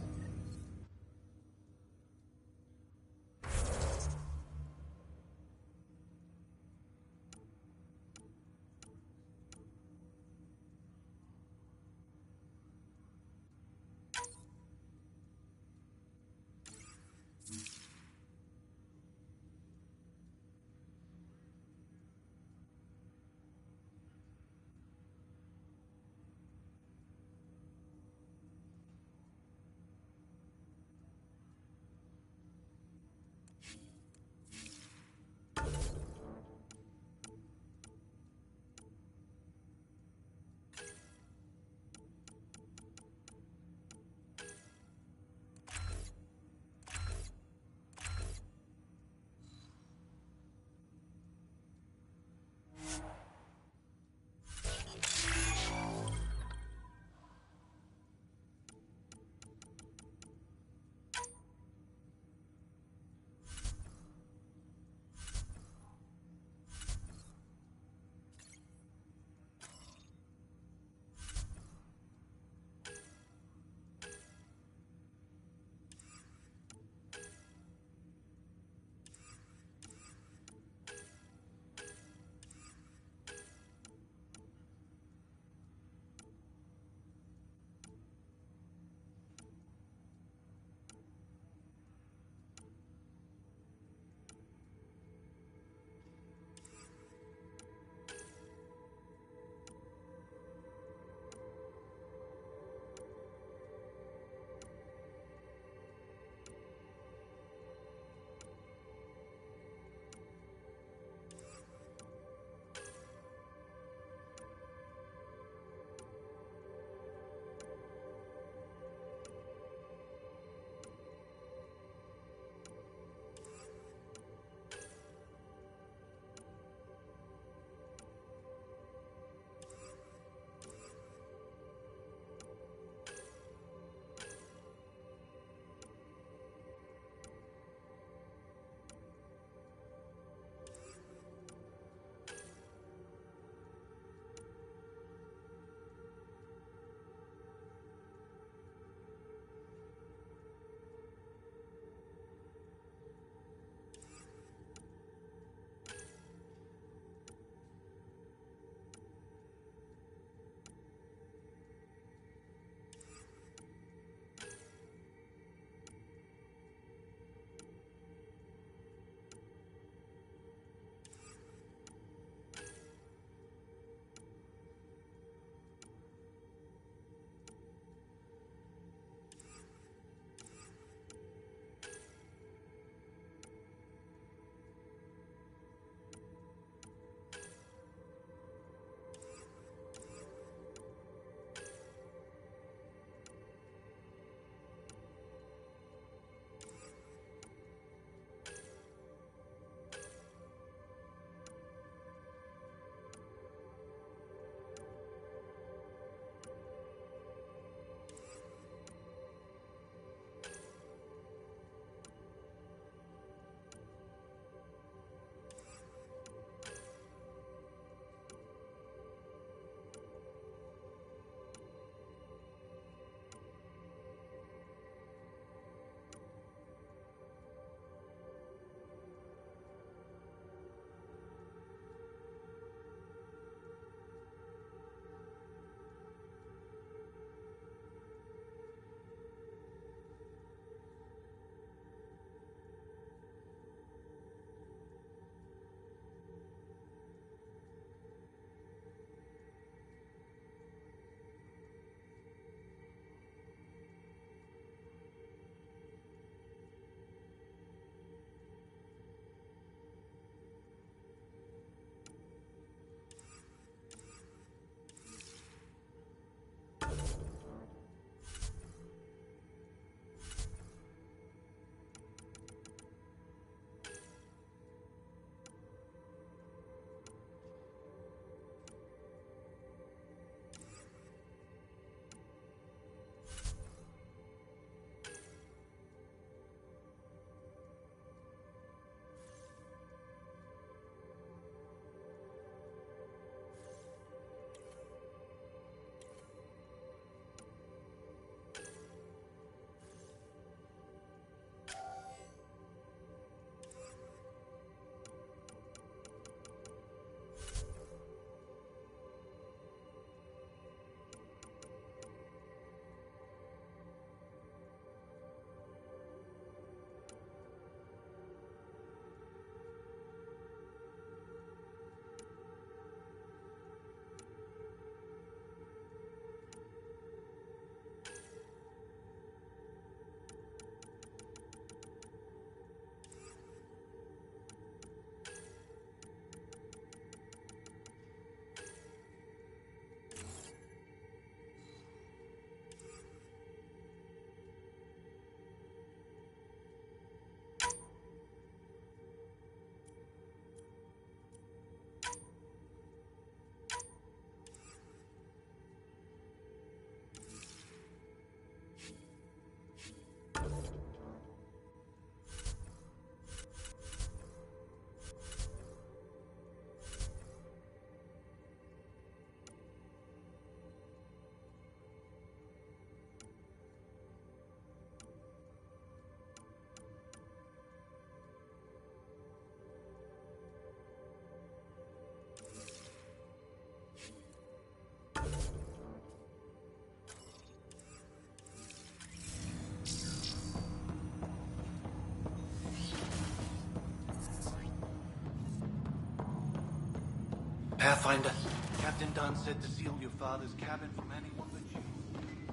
Pathfinder. Captain Dunn said to seal your father's cabin from anyone but you.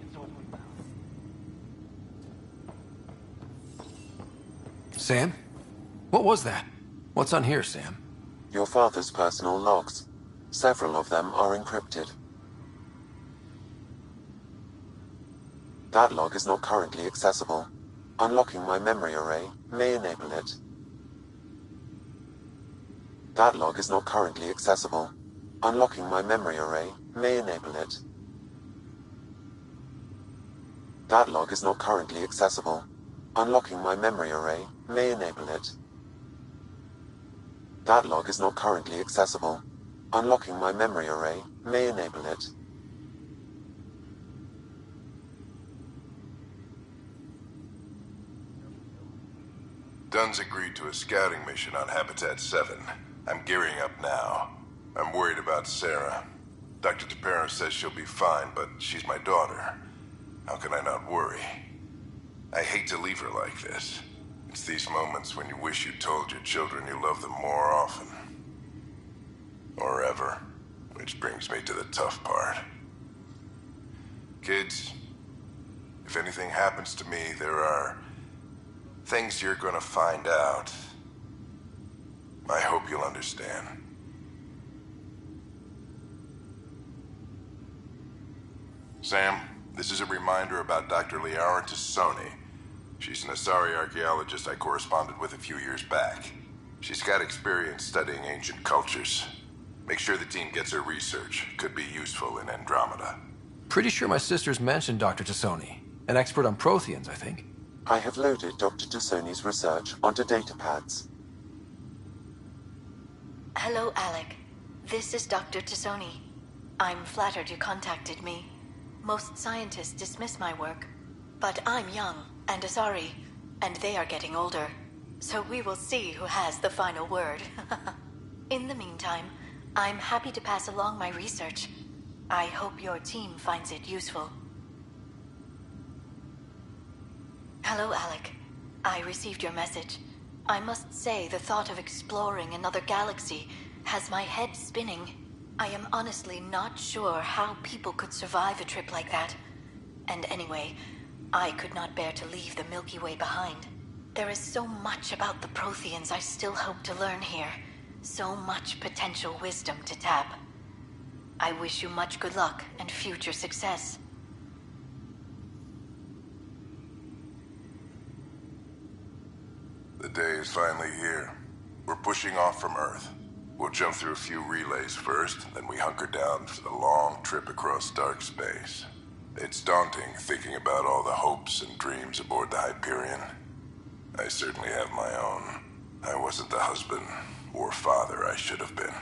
It's open now. Sam? What was that? What's on here, Sam? Your father's personal logs. Several of them are encrypted. That log is not currently accessible. Unlocking my memory array may enable it. That log is not currently accessible. Unlocking my memory array may enable it. That log is not currently accessible. Unlocking my memory array may enable it. That log is not currently accessible. Unlocking my memory array may enable it. Dunn's agreed to a scouting mission on Habitat 7. I'm gearing up now. I'm worried about Sarah. Dr. DePero says she'll be fine, but she's my daughter. How can I not worry? I hate to leave her like this. It's these moments when you wish you told your children you love them more often. Or ever. Which brings me to the tough part. Kids, if anything happens to me, there are things you're gonna find out. I hope you'll understand. Sam, this is a reminder about Dr. Liara Tassoni. She's an Asari archaeologist I corresponded with a few years back. She's got experience studying ancient cultures. Make sure the team gets her research. Could be useful in Andromeda. Pretty sure my sister's mentioned Dr. Tassoni. An expert on Protheans, I think. I have loaded Dr. Tassoni's research onto datapads. Hello, Alec. This is Dr. Tassoni. I'm flattered you contacted me. Most scientists dismiss my work, but I'm young and Asari, and they are getting older. So we will see who has the final word. In the meantime, I'm happy to pass along my research. I hope your team finds it useful. Hello, Alec. I received your message. I must say the thought of exploring another galaxy has my head spinning. I am honestly not sure how people could survive a trip like that. And anyway, I could not bear to leave the Milky Way behind. There is so much about the Protheans I still hope to learn here. So much potential wisdom to tap. I wish you much good luck and future success. The day is finally here. We're pushing off from Earth. We'll jump through a few relays first, then we hunker down for the long trip across dark space. It's daunting thinking about all the hopes and dreams aboard the Hyperion. I certainly have my own. I wasn't the husband or father I should have been.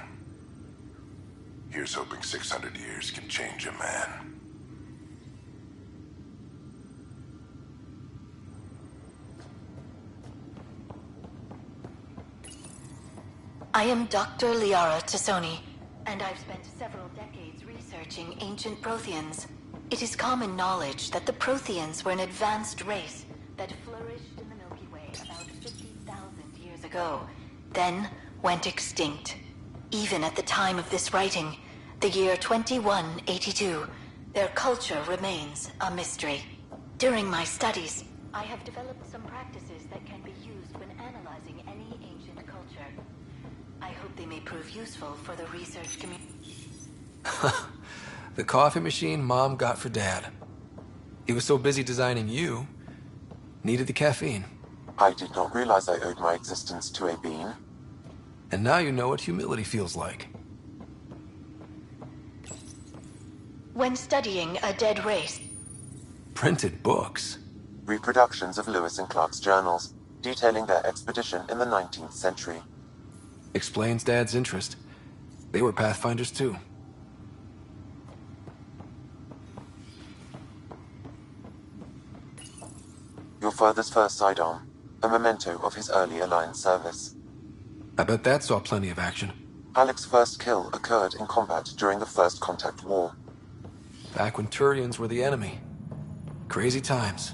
Here's hoping 600 years can change a man. I am Dr. Liara Tassoni, and I've spent several decades researching ancient Protheans. It is common knowledge that the Protheans were an advanced race that flourished in the Milky Way about 50,000 years ago, then went extinct. Even at the time of this writing, the year 2182, their culture remains a mystery. During my studies, I have developed some practices that can be used when analyzing any ancient culture. I hope they may prove useful for the research community. The coffee machine Mom got for Dad. He was so busy designing you, needed the caffeine. I did not realize I owed my existence to a bean. And now you know what humility feels like. When studying a dead race, Printed books. Reproductions of Lewis and Clark's journals, detailing their expedition in the 19th century. Explains Dad's interest. They were Pathfinders too. Your father's first sidearm, a memento of his early Alliance service. I bet that saw plenty of action. Alec's first kill occurred in combat during the First Contact War. Back when Turians were the enemy. Crazy times.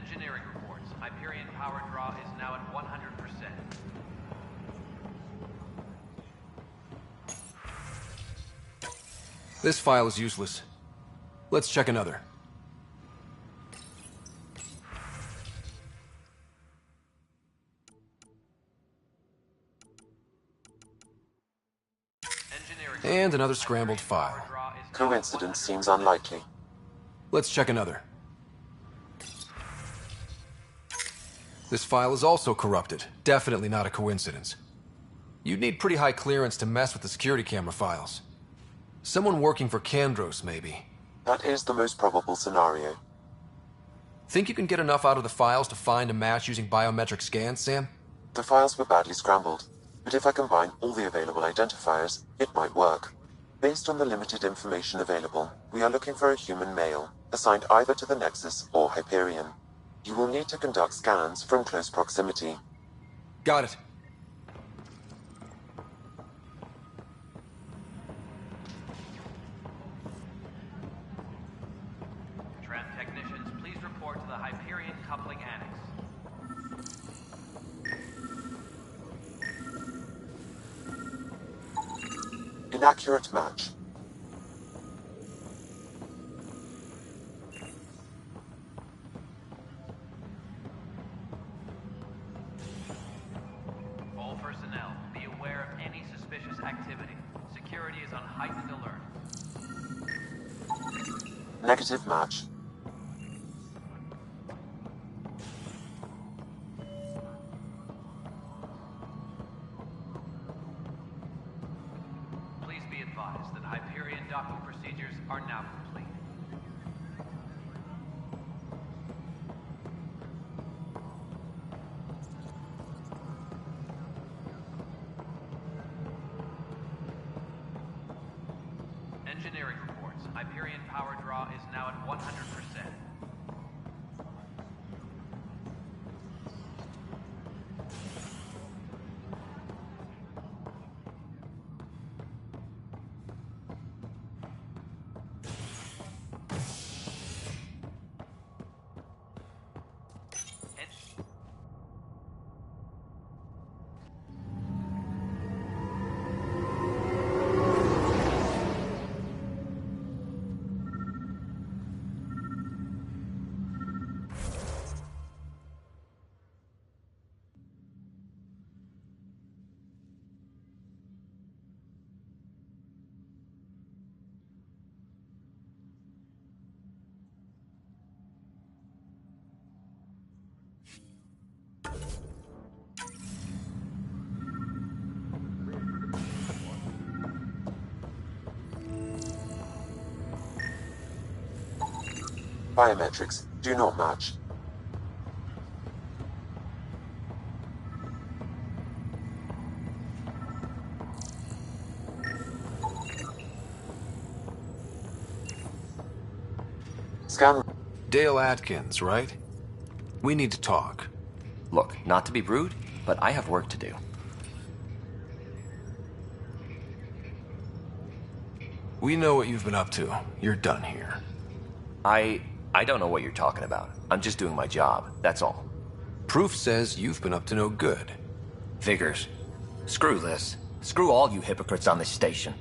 Engineering reports. Hyperion power draw is now at 100%. This file is useless. Let's check another. And another scrambled file. Coincidence seems unlikely. Let's check another. This file is also corrupted. Definitely not a coincidence. You'd need pretty high clearance to mess with the security camera files. Someone working for Kandros, maybe. That is the most probable scenario. Think you can get enough out of the files to find a match using biometric scans, Sam? The files were badly scrambled, but if I combine all the available identifiers, it might work. Based on the limited information available, we are looking for a human male, assigned either to the Nexus or Hyperion. You will need to conduct scans from close proximity. Got it. Tram technicians, please report to the Hyperion coupling annex. Inaccurate match. All personnel, be aware of any suspicious activity. Security is on heightened alert. Negative match. Please be advised that Hyperion docking procedures are now complete. Engineering reports. Hyperion power draw is now at 100%. Biometrics do not match. Scan. Dale Atkins, right? We need to talk. Look, not to be rude, but I have work to do. We know what you've been up to. You're done here. I don't know what you're talking about. I'm just doing my job, that's all. Proof says you've been up to no good. Figures. Screw this. Screw all you hypocrites on this station.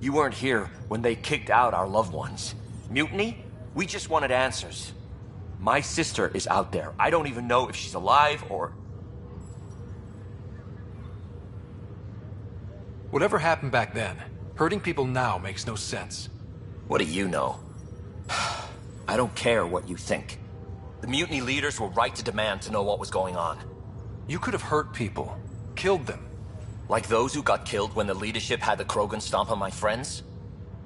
You weren't here when they kicked out our loved ones. Mutiny? We just wanted answers. My sister is out there. I don't even know if she's alive or... Whatever happened back then, hurting people now makes no sense. What do you know? I don't care what you think. The mutiny leaders were right to demand to know what was going on. You could have hurt people, killed them. Like those who got killed when the leadership had the Krogan stomp on my friends?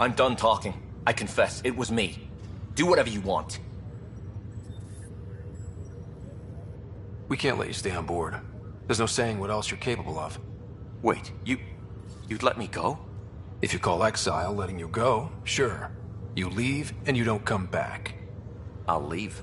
I'm done talking. I confess, it was me. Do whatever you want. We can't let you stay on board. There's no saying what else you're capable of. Wait, you'd let me go? If you call exile letting you go, sure. You leave and you don't come back. I'll leave.